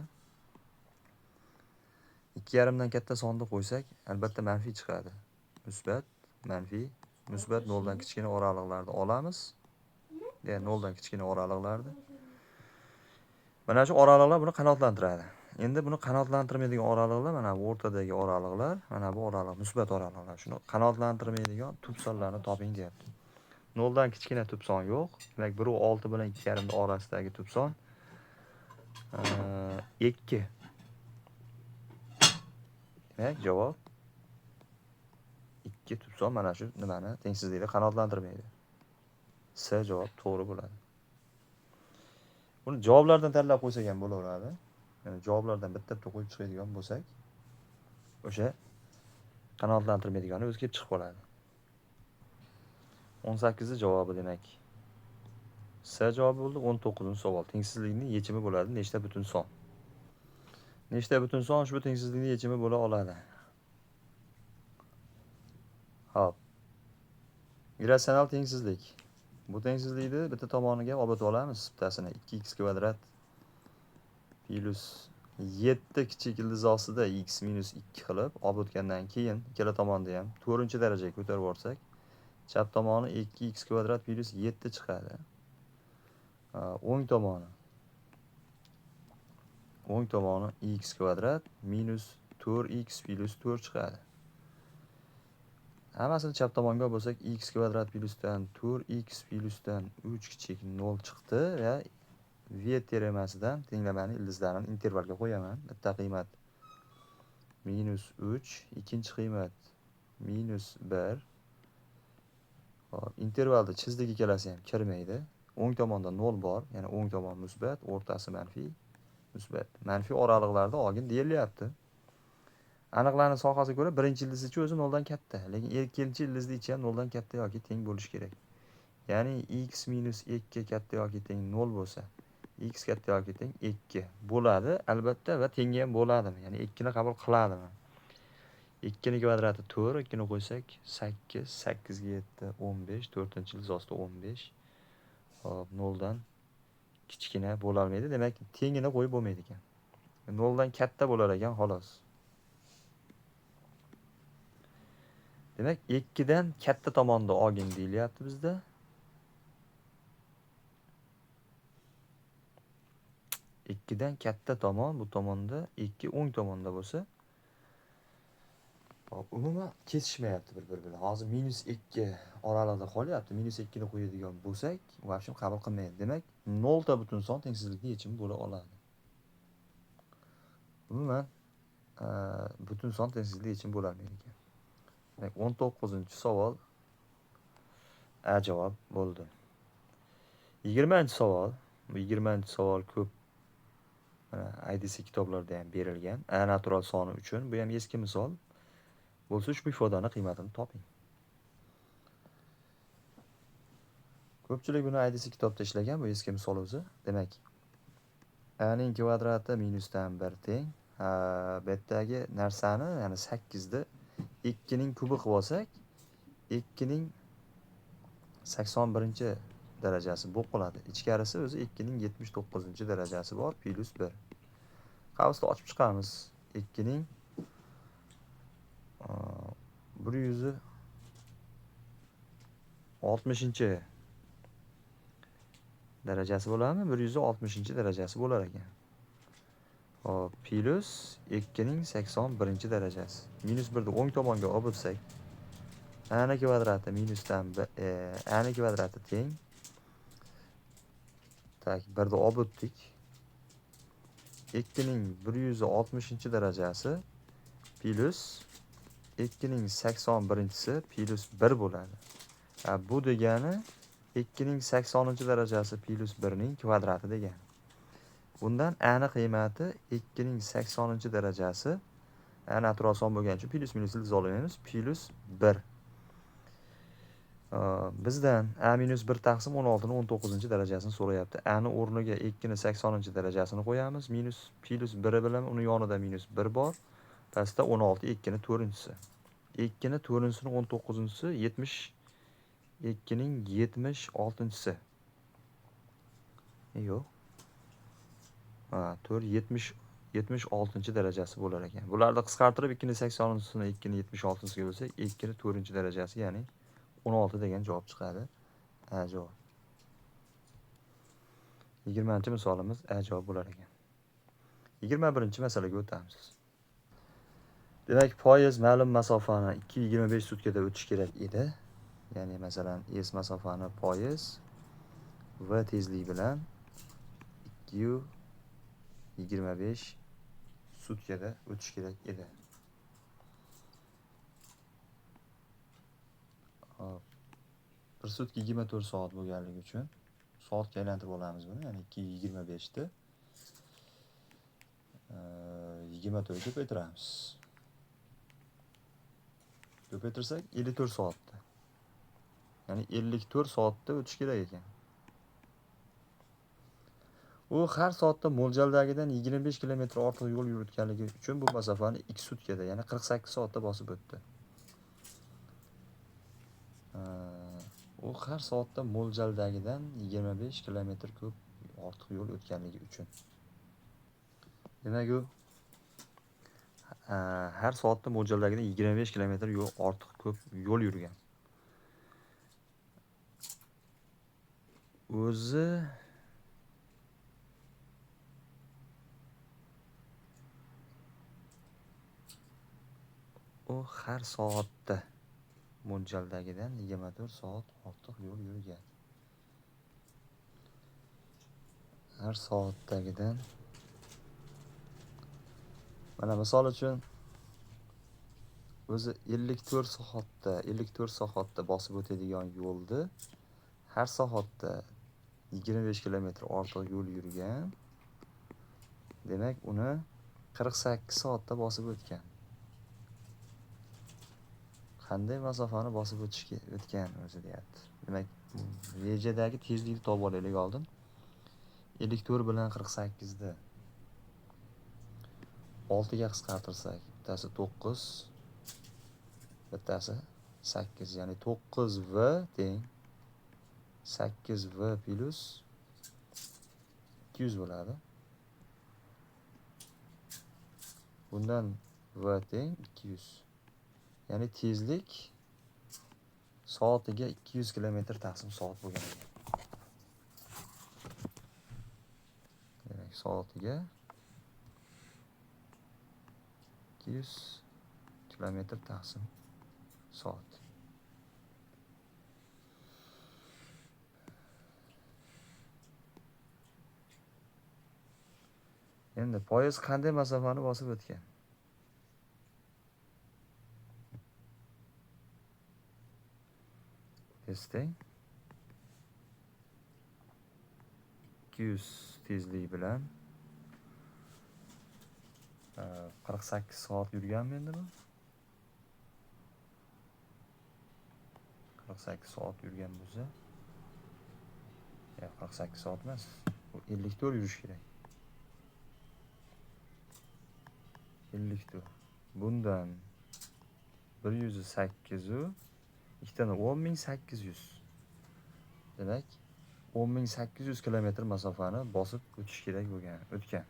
2,5 dan katta sonni qo'ysak, albatta manfiy chiqadi. Musbat, manfiy, musbat 0 dan kichkina oraliqlarni olamiz. 0 dan kichkina oraliqlarni. Mana shu oraliqlar buni qanoatlantiradi. Endi buni qanoatlantirmaydigan oraliqlar mana bu o'rtadagi oraliqlar, mana bu oraliq, musbat oraliqlar. Shuni qanoatlantirmaydigan tub sonlarni toping deyapti. 0 dan kichkina tub son yo'q. Demak, 1,6 bilan 2,5 orasidagi tub son 2. Demak, javob 2 2 tupson mana shu nimani tengsizlikni qanoatlantirmaydi. C javob to'g'ri bo'ladi. Buni javoblardan tanlab qo'ysak ham bo'laveradi. Yani javoblardan bitta-bitta qo'yib chiqadigan bo'lsak, o'sha qanoatlantirmaydigani o'zi kelib chiqib qoladi. 18-javobi demak. C javobi bo'ldi. 19-savol. Tengsizlikning yechimi bo'ladi nechta butun son? Nechta butun son ushbu tengsizlikning yechimi bo'la oladi? Hop. Irratsional tengsizlik. Bu tengsizlikni bitta tomoniga olib olamiz bittasini 2x kvadrat plus 7 kichik ildiz ostida x minus 2 qilib olib o'tgandan keyin ikkala tomonni ham 4-darajaga ko'tarib yuborsak, chap tomoni 2x kvadrat plus 7 chiqadi. O'ng tomoni x kvadrat minus 4x plus 4 chiqadi. Hammasini chap tomonga bo'lsak x kvadrat plusdan 4x plusdan 3 kichik 0 chiqdi va v teoremasidan tenglamani ildizlarini intervalga qo'yaman. Bitta qiymat minus 3, ikkinchi qiymat minus 1. Hop, intervalda chizdik ikkalasi ham kirmaydi. O'ng tomonda 0 bor, ya'ni o'ng tomon musbat, o'rtasi manfiy, musbat. Manfiy oraliqlarda olgin deyilyapti. Aniqlanish sohasiga ko'ra birinchi ildiz ichi o'zi 0 dan katta, lekin ikkinchi ildizni ichi ham 0 dan katta yoki teng bo'lishi kerak. Ya'ni x minus 2 katta yoki teng 0 bo'lsa, x katta yoki teng 2 bo'ladi albatta va tengi ham bo'ladimi? Ya'ni 2 ni qabul qiladimi? 2 ni kvadrati 4, 2 ni qo'ysak 8, 8 ga 7, 15, 4-ildiz ostida 15. Hop, 0 dan kichkina bo'la olmaydi. Demak, tengini qo'yib bo'lmaydi ekan. 0 dan katta bo'lar ekan, xolos. Demak, 2 dan katta tomonda olgin deyilyapti bizda. Ikkidan katta tomon, bu tomonda 2 o'ng tomonda bo'lsa, hop, umuman kesishmayapti bir-biri bilan. Hozir minus 2 oralig'ida qolyapti. Minus 2 ni qo'yadigan bo'lsak, vaqtim qabul qilmaydi. Demak, 0 ta butun son tengsizlikning yechimi bo'la oladi. Umuman butun son tengsizlikning yechimi bo'la olmaydi ekan. Demak, 19-savol A javob bo'ldi. 20-savol. Bu 20-savol ko'p IDC kitoblarda ham berilgan. A natural soni uchun bu ham eski misol. Bo'lsa ushbu ifodaning qiymatini toping. Ko'pchilik buni IDC kitobda ishlagan, bu eski misol o'zi. Demak, a ning kvadrati minusdan 1 teng. Bu yerdagi narsani, ya'ni 8 ni 2 ning kubi qilib olsak, 2 ning 81-darajasi bu qoladi. Ichkarisi o'zi 2 ning 79-darajasi bor, plus 1. Qavsni ochib chiqamiz. 2 ning 160-darajasi bo'ladimi? 160-darajasi bo'lar ekan. Hop, plus 2 ning 81-darajasi. Minus 1 ni o'ng tomonga olib o'tsak, a ni kvadrati minusdan a ni kvadrati teng. Tak, 1 ni olib o'tdik. 2 ning 160-darajasi plus 2 ning 81-si plus 1 bo'ladi. Bu degani 2 ning 80-darajasi plus 1 ning kvadrati degani. Bundan a ni qiymati 2 ning 80-darajasi a natural son bo'lgani uchun plus minus ildiz olamiz, plus 1. Bizdan a minus 1 taqsim 16 ning 19-darajasini so'rayapti. A ni o'rniga 2 ning 80-darajasini qo'yamiz. Minus plus 1 bilan uni yonida minus 1 bor. Pastda 16, 2 ning 4-si. 2 ning 4-sini 19-si 2 ning 76-si. Yo'q. 4 76-darajasi bo'lar ekan. Bularni qisqartirib 2 ning 80-sini 2 ning 76-siga bo'lsak, 2 ning 4-darajasi, ya'ni 16 degan javob chiqadi. A javob. 20-misolimiz A javob bo'lar ekan. 21-masalaga o'tamiz. Demak, poyezd ma'lum masofani 2:25 sutkada o'tish kerak edi. Ya'ni masalan, S masofani poyezd v tezlik bilan 2:25 sutkada o'tish kerak edi. bir sutka 24 soat bo'lganligi uchun soatga aylantirib olamiz buni. Ya'ni 2:25 ni 24 ga ko'paytiramiz. Ko'paytirsak 54 soatda. Ya'ni 54 soatda o'tish kerak ekan. U har soatda mo'ljaldagidan 25 kilometr ortiq yo'l yurayotganligi uchun bu masofani 2 sutkada, ya'ni 48 soatda bosib o'tdi. U har soatda mo'ljaldagidan 25 kilometr ko'p ortiq yo'l o'tganligi uchun. Demak, u har soatda mo'ljaldagidan 25 kilometr yo'l ortiq ko'p yo'l yurgan. O'zi u har soatda mo'ljaldagidan 24 soat ortiq yo'l yurgan. Har soatdagidan, mana misol uchun o'zi 54 soatda bosib o'tadigan yo'lni har soatda 25 kilometr ortiq yo'l yurgan. Demak, uni 48 soatda bosib o'tgan. Qanday masofani bosib o'tgan o'zi deyapti. Demak, rejadagi tezlikni topib olaylik oldin. 54 bilan 48 ni 6 ga qisqartirsak, bittasi 9, bittasi 8, ya'ni 9v teng 8v plus 200 bo'ladi. Bundan v teng 200. Ya'ni tezlik soatiga 200 kilometr taqsim soat bo'lgan ekan. Demak, soatiga 200 kilometr taqsim soat. Endi poyezd qanday masofani bosib o'tgan? Eslang. 200 tezlik bilan 48 soat yurganmi endi bu? 48 soat yurgan bo'lsa, 48 soat emas, bu 54 yurish kerak. 54. Bundan 108 u ikkitani 10800. Demak, 10800 kilometr masofani bosib o'tish kerak o'tgan.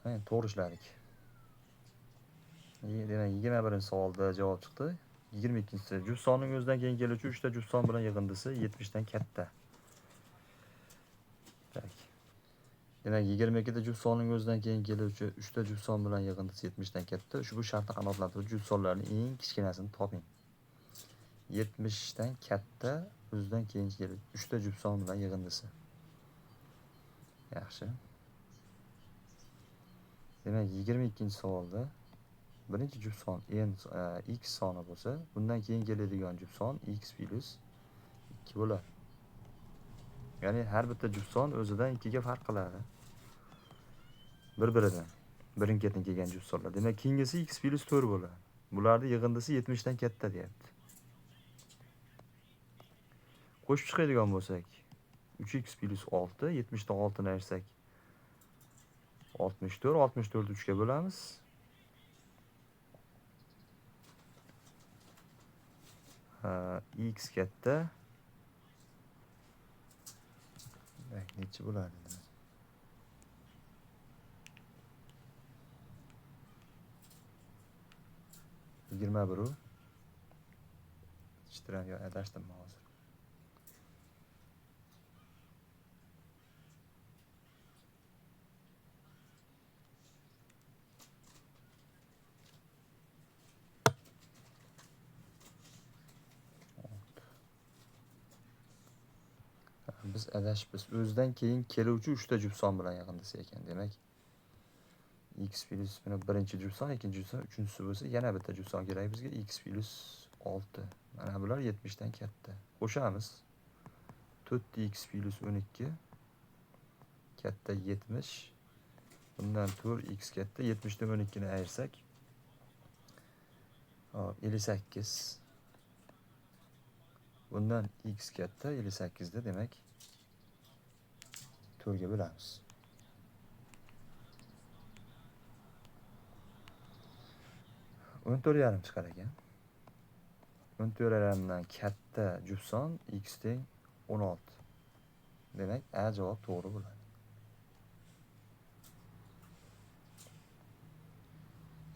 Mana to'g'ri ishladik. Demak, 21-savolda javob chiqdi. 22-si juft sonning o'zidan keyin keluvchi 3 ta juft son bilan yig'indisi 70 dan katta. Demak, 22da juft sonning o'zidan keyin keluvchi 3 ta juft son bilan yig'indisi 70 dan katta. Ushbu shartni qanoatlantiruvchi juft sonlarning eng kichkinasini toping. 70 dan katta o'zidan keyin keluvchi 3 ta juft son bilan yig'indisi. Yaxshi. Demak, 22-savolda birinchi juft son x soni bo'lsa, bundan keyin keladigan juft son x plus 2 bo'ladi. Ya'ni har bitta juft son o'zidan 2 ga farq qiladi. Bir-biridan. Birin-ketin kelgan juft sonlar. Demak, keyingisi x plus 4 bo'ladi. Bularning yig'indisi 70 dan katta deyapti. Qo'shib chiqadigan bo'lsak, 3x plus 6, 70 dan 6 ni ayirsak 64, 64 3 ga bo'lamiz. X katta. Necha bo'ladi? 21 u. Ishtiram yo adashdim hozir. Biz adashibmiz. O'zidan keyin keluvchi 3 ta juft son bilan yig'indisi ekan. Demak, x plus mana birinchi jufson, ikkinchi jufson, uchinchisi bo'lsa yana bitta jufson kerak bizga x plus 6. Mana bular 70 dan katta. Qo'shamiz. 4x plus 12 katta 70. Bundan 4x katta 70 dan 12 ni ayirsak, hop 58. Bundan x katta 58 da demak 4 ga bo'lamiz. 14,5 chiqar ekan. 14,5 dan katta jufson x teng 16. Demak, A javob to'g'ri bo'ladi.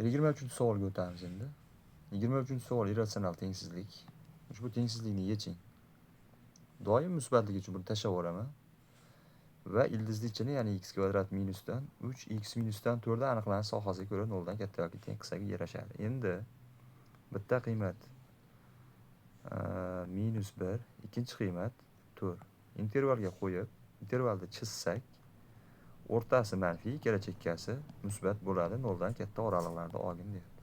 23-savolga o'tamiz endi. 23-savol irratsional tengsizlik. Ushbu tengsizlikni yeching. Doim musbatlik uchun buni tashlab yuboraman. Va ildizli ichini, ya'ni x kvadrat minusdan 3x minusdan 4 aniqlanish sohasiga ko'ra 0 dan katta yoki teng qissaga yarashadi. Endi bitta qiymat -1, ikkinchi qiymat 4. Intervalga qo'yib, intervalni chizsak, o'rtasi manfiy, ikkala chekkasi musbat bo'ladi. 0 dan katta oraliklarda olgin deyapti.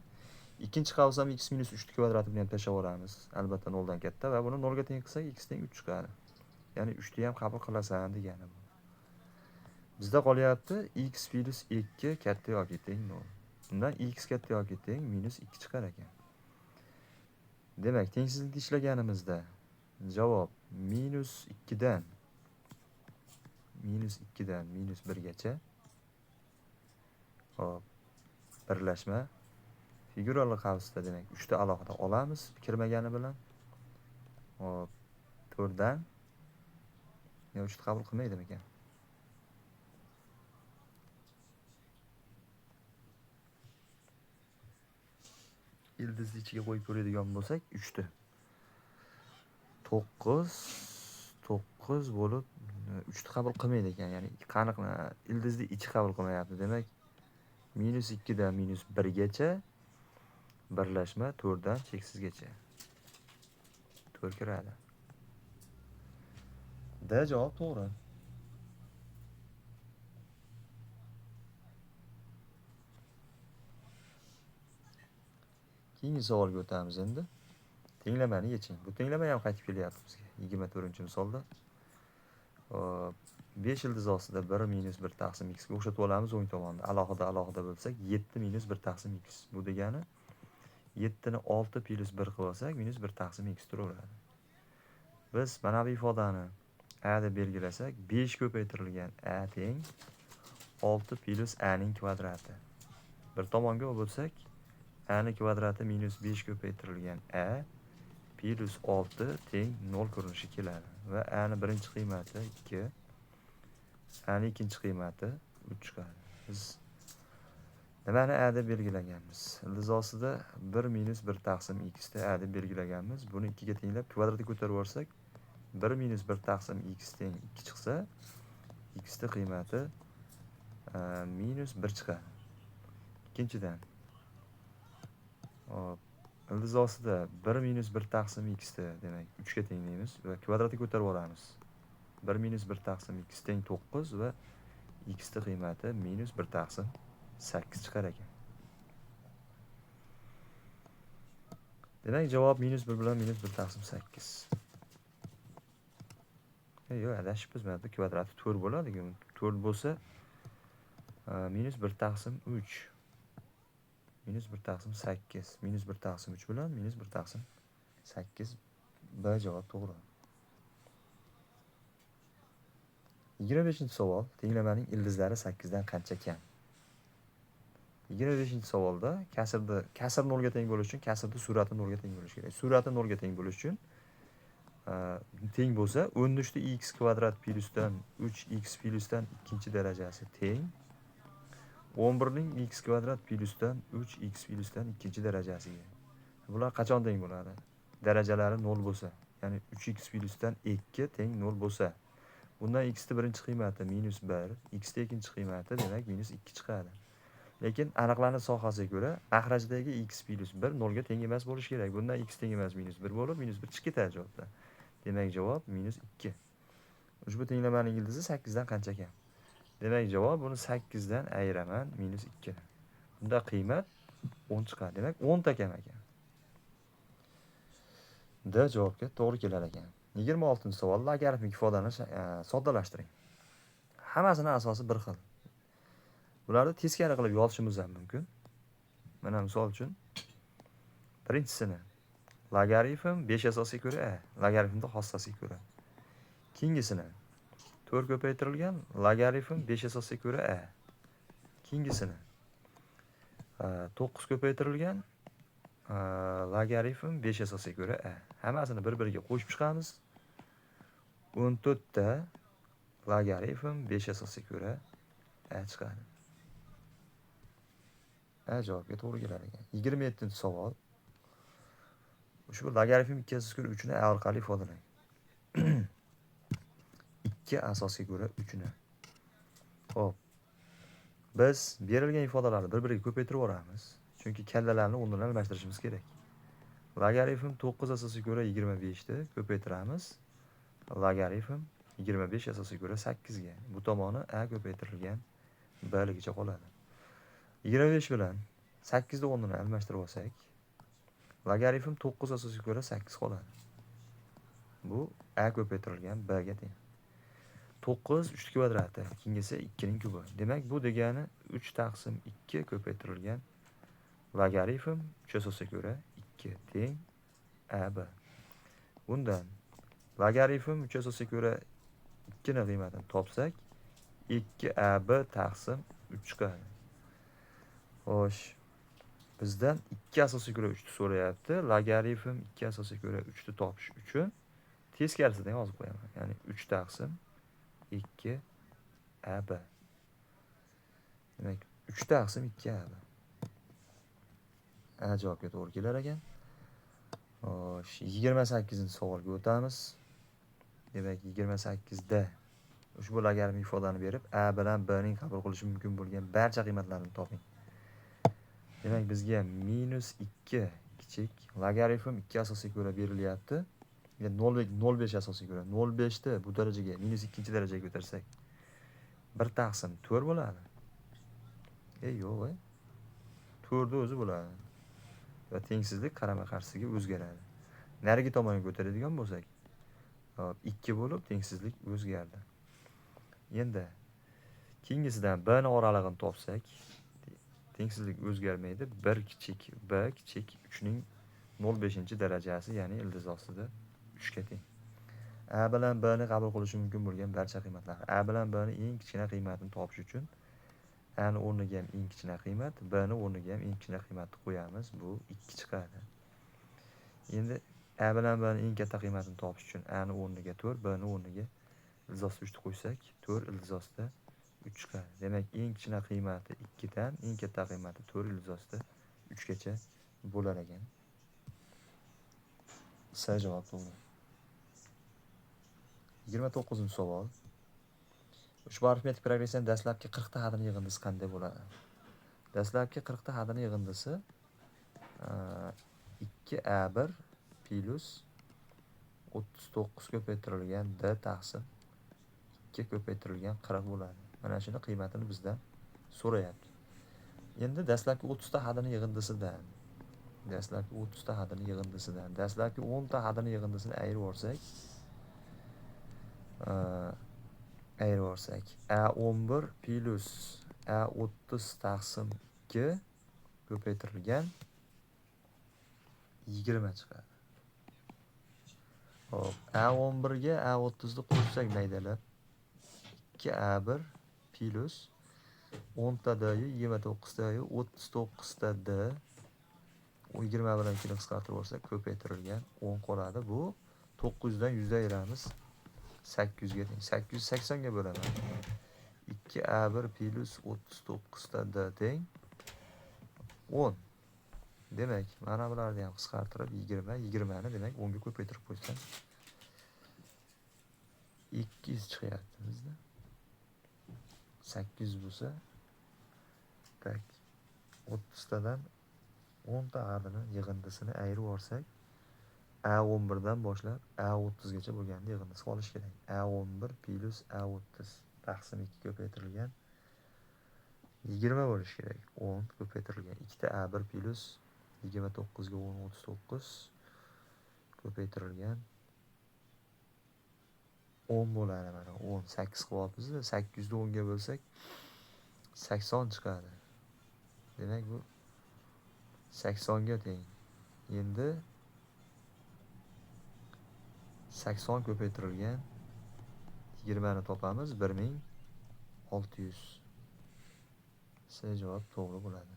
Ikkinchi qavsam x minus 3 kvadrati bilan tashlab yuboramiz. Albatta 0 dan katta va buni 0 ga teng qilsak x teng 3 chiqadi. Ya'ni 3 ni ham qabul qilasan degani bu. Bizda qolyapti x plus 2 katta yoki teng 0. Bundan x katta yoki teng minus 2 chiqar ekan. Demak, tengsizlikni ishlaganimizda javob minus 2 dan minus 1 gacha. Hop, birlashma. Figurali qavsda demak 3 ta alohida olamiz kirmagani bilan. Hop, 4 dan 3 ta qabul qilmaydimi ekan? Ildizni ichiga qo'yib ko'radigan bo'lsak, 3 ta. 9 bo'lib 3 ta qabul qilmaydi ekan. Ya'ni qaniq ildizni ichi qabul qilmayapti. Demak, minus 2 dan minus 1 gacha birlashma 4 dan cheksizgacha. 4 kiradi. D javob to'g'ri. Keyingi savolga o'tamiz endi. Tenglamani yeching. Bu tenglama ham qaytib kelyapti bizga. 24-misolda. 5 ildiz ostida 1 minus 1 taqsim x ga o'xshatib olamiz o'ng tomonda. Alohida bo'lsak 7 minus 1 taqsim x. Bu degani 7 ni 6 plus 1 qilib olsak minus 1 taqsim x turaveradi. Biz mana bu ifodani a deb belgilasak, 5 ko'paytirilgan a teng 6 plus a ning kvadrati. Bir tomonga bo'lsak, a ning kvadrati minus 5 ko'paytirilgan a plus 6 teng 0 ko'rinishi keladi. Va a ning birinchi qiymati 2, a ning ikkinchi qiymati 3 chiqadi. Biz nimani a deb belgilaganmiz? Ildiz ostida 1 minus 1 taqsim x da a deb belgilaganmiz. Buni 2 ga tenglab kvadratga ko'tarib yuborsak, 1 minus 1 taqsim x teng 2 chiqsa, x da qiymati minus 1 chiqadi. Ikkinchidan, hop, ildiz ostida 1 minus 1 taqsim x da demak 3 ga tenglaymiz va kvadratga ko'tarib yuboramiz. 1 minus 1 taqsim x teng 9 va x da qiymati minus 1 taqsim 8 chiqar ekan. Demak, javob minus 1 bilan minus 1 taqsim 8. Yo'q, adashibmiz. Mana bu kvadrati 4 bo'ladi-ku. 4 bo'lsa, minus 1 taqsim 3. Minus 1 taqsim 8. Minus 1 taqsim 3 bilan minus 1 taqsim 8. B javob to'g'ri. 25-savol. Tenglamaning ildizlari 8 dan qancha kam? 25-savolda kasr 0 ga teng bo'lishi uchun kasrning surati 0 ga teng bo'lishi kerak. Surati 0 ga teng bo'lishi uchun teng bo'lsa 13 x kvadrat plyusdan 3x plyusdan ikkinchi darajasi teng 11 ning x kvadrat plyusdan 3x plyusdan ikkinchi darajasiga. Bular qachon teng bo'ladi? Darajalari 0 bo'lsa, ya'ni 3x plyusdan 2 teng 0 bo'lsa, bundan x ning birinchi qiymati minus 1, x ning ikkinchi qiymati demak minus 2 chiqadi. Lekin aniqlanish sohasiga ko'ra maxrajdagi x plus 1 0 ga teng emas bo'lishi kerak. Bundan x teng emas minus 1 bo'lib, minus 1 chiqib ketadi javobda. Demak, javob minus 2. Ushbu tenglamaning ildizi 8 dan qancha kam? Demak, javob buni 8 dan ayiraman -2. Bunda qiymat 10 chiqadi. Demak, 10 ta kam ekan. D javobga to'g'ri kelar ekan. 26-savol. Logaritmik ifodani soddalashtiring. Hammasini asosi bir xil. Bularni teskari qilib yozishimiz ham mumkin. Mana misol uchun birinchisini logaritm 5 asosiga ko'ra a, logaritmning xossasiga ko'ra. Keyingisini 4 ko'paytirilgan logaritm 5 asosiga ko'ra a. Keyingisini 9 ko'paytirilgan logaritm 5 asosiga ko'ra a. Hammasini bir-biriga qo'shib chiqamiz. 14 ta logaritm 5 asosiga ko'ra a chiqadi. A javobga to'g'ri kelar ekan. 27-savol. Ushbu logaritm 2 asosiga ko'ra 3 ni a orqali ifodalang. 2 asosiga ko'ra 3 ni. Xo'p. Biz berilgan ifodalarni bir-biriga ko'paytirib yuboramiz. Chunki kallalarni o'rnini almashtirishimiz kerak. Logaritm 9 asosiga ko'ra 25 ni ko'paytiramiz. Logaritm 25 asosiga ko'ra 8 ga. Bu tomoni a ko'paytirilgan b ligicha qoladi. 25 bilan 8 ni o'rnini almashtirib olsak, logaritm 9 asosiga ko'ra 8 qoladi. Bu a ko'paytirilgan b ga teng. 9 3 kvadrati, keyingisi 2 ning kubi. Demak, bu degani 3 taqsim 2 ko'paytirilgan logaritm 3 asosiga ko'ra 2 teng ab. Bundan logaritm 3 asosiga ko'ra 2 ning qiymatini topsak, 2ab taqsim 3 chiqadi. Xo'sh, bizdan 2 asosiga ko'ra 3 ni so'rayapti. Logaritm 2 asosiga ko'ra 3 ni topish uchun teskarisidan yozib qo'yaman. Ya'ni 3 taqsim 2 ab. Demak, 3 taqsim 2 ab. A javobga to'g'ri kelar ekan. Xo'sh, 28-savolga o'tamiz. Demak, 28da ushbu logaritmik ifodani berib, a bilan b ning qabul qilishi mumkin bo'lgan barcha qiymatlarni toping. Demak, bizga -2 kichik logaritm 2 asosiga ko'ra berilyapti. 0,5 asosiga ko'ra 0,5 ni bu darajaga -2 darajaga ko'tarsak 1 taqsim 4 bo'ladi. Yo'q, 4 o'zi bo'ladi. Va tengsizlik qarama-qarshisiga o'zgaradi. Narigi tomonga ko'taradigan bo'lsak, 2 bo'lib tengsizlik o'zgardi. Endi keyingisidan b ning oralig'ini topsak, tengsizlik o'zgarmaydi. 1 kichik b kichik 3 ning 0,5-darajasi, ya'ni ildiz ostida 3 ga teng. A bilan b ni qabul qilishi mumkin bo'lgan barcha qiymatlar. A bilan b ni eng kichkina qiymatini topish uchun a ni o'rniga ham eng kichkina qiymat, b ni o'rniga ham eng kichkina qiymatni qo'yamiz. Bu 2 chiqadi. Endi a bilan b ni eng katta qiymatini topish uchun a ni o'rniga 4, b ni o'rniga ildiz ostida 3 ni qo'ysak, 4 ildiz ostida 3 chiqadi. Demak, eng kichkina qiymati 2 dan eng katta qiymati 4 ildiz ostida 3 gacha bo'lar ekan. S javob to'g'ri. 29-savol. Ushbu arifmetik progressiyaning dastlabki 40 ta hadini yig'indisi qanday bo'ladi? Dastlabki 40 ta hadini yig'indisi 2a1 plus 39 ko'paytirilgan d taqsim 2 ko'paytirilgan 40 bo'ladi. Mana shuni qiymatini bizdan so'rayapti. Endi dastlabki 30 ta hadini yig'indisidan, dastlabki 10 ta hadini yig'indisini ayirib olsak, a11 plus a30 taqsim 2 ko'paytirilgan 20 chiqadi. Hop, a11 ga a30 ni qo'shsak maydalab 2a1 plus 10 ta d, 29 ta, 39 ta d, 20 bilan 2 ni qisqartirib olsak ko'paytirilgan 10 qoladi. Bu 900 dan 100 ayiramiz 800 ga teng. 880 ga bo'laman. 2a1 plus 39 ta d teng 10. Demak, mana bularni ham qisqartirib 20 ni demak 10 ga ko'paytirib qo'ysam 200 chiqyapti bizda. 800 bo'lsa, tak 30 tadan 10 ta hadini yig'indisini ayirib olsak, a11 dan boshlab a30 gacha bo'lganda yig'indisi qolishi kerak. a11 plus a30 taqsim 2 ko'paytirilgan 20 bo'lishi kerak. 10 ko'paytirilgan 2 A1 plus 29 ga 10 39 ko'paytirilgan 10 bo'ladi mana. 10 8 qilyapmiz. 800 ni 10 ga bo'lsak 80 chiqadi. Demak bu 80 ga teng. Endi 80 ko'paytirilgan 20 ni topamiz 1600. C javob to'g'ri bo'ladi.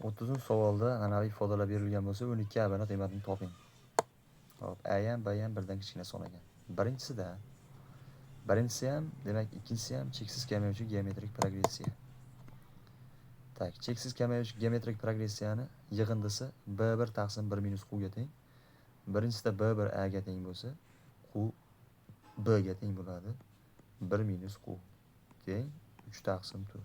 30-savolda anavi ifodalar berilgan bo'lsa 12 A ni qiymatini toping. Hop, A ham B ham birdan kichkina son ekan. Birinchisi ham, demak ikkinchisi ham cheksiz kamayuvchi geometrik progressiya. Tak, cheksiz kamayuvchi geometrik progressiyani yig'indisi B1 taqsim 1 minus Q ga teng. Birinchisida B1 A ga teng bo'lsa, Q B ga teng bo'ladi. 1 minus Q teng 3 taqsim 4.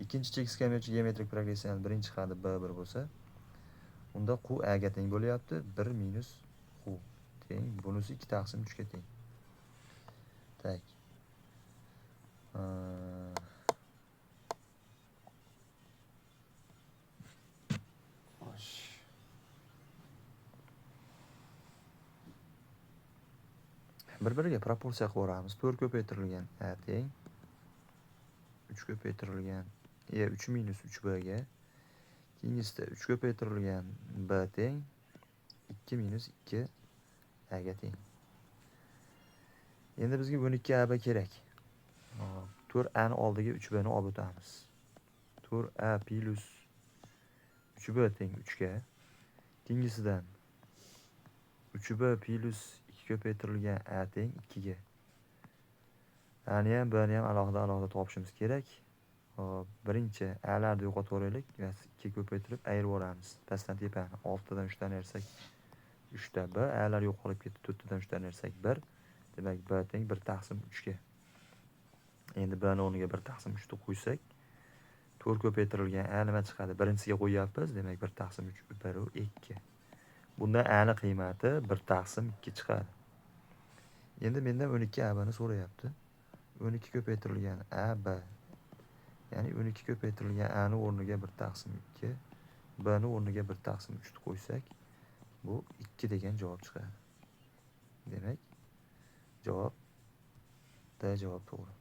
Ikkinchi cheksiz kamayuvchi geometrik progressiyani birinchi hadi B1 bo'lsa, unda Q A ga teng bo'lyapti. 1 minus Q teng. Bunisi 2 taqsim 3 ga teng. Tak. Bir-biriga proporsiya qilib o'ramiz. 4 ko'paytirilgan A teng 3 ko'paytirilgan 3 minus 3B ga. Keyingisida 3 ko'paytirilgan B teng 2 minus 2 A ga teng. Endi bizga 12 AB kerak. 4A ni oldiga 3B ni olib o'tamiz. 4A plus 3B teng 3 ga. Keyingisidan 3B plus 2 ko'paytirilgan A teng 2 ga. A'ni ham B'ni ham alohida topishimiz kerak. Hop, birinchi A'larni yo'qotib o'raylik. 2 ko'paytirib ayirib o'ramiz. Pastdan tepani 6 dan 3 dan ayirsak 3 ta B, A'lar yo'qolib ketdi. 4 dan 3 dan ayirsak 1. Demak B teng 1 taqsim 3 ga. Endi B ni o'rniga 1 taqsim 3 ni qo'ysak 4 ko'paytirilgan A nima chiqadi? Birinchisiga qo'yapmiz. Demak 1 taqsim 3 1 2. Bunda A ni qiymati 1 taqsim 2 chiqadi. Endi mendan 12 AB ni so'rayapti. 12 ko'paytirilgan A B. Ya'ni 12 ko'paytirilgan A ni o'rniga 1 taqsim 2, B ni o'rniga 1 taqsim 3 ni qo'ysak, bu 2 degan javob chiqadi. Demak, javob D javob to'g'ri.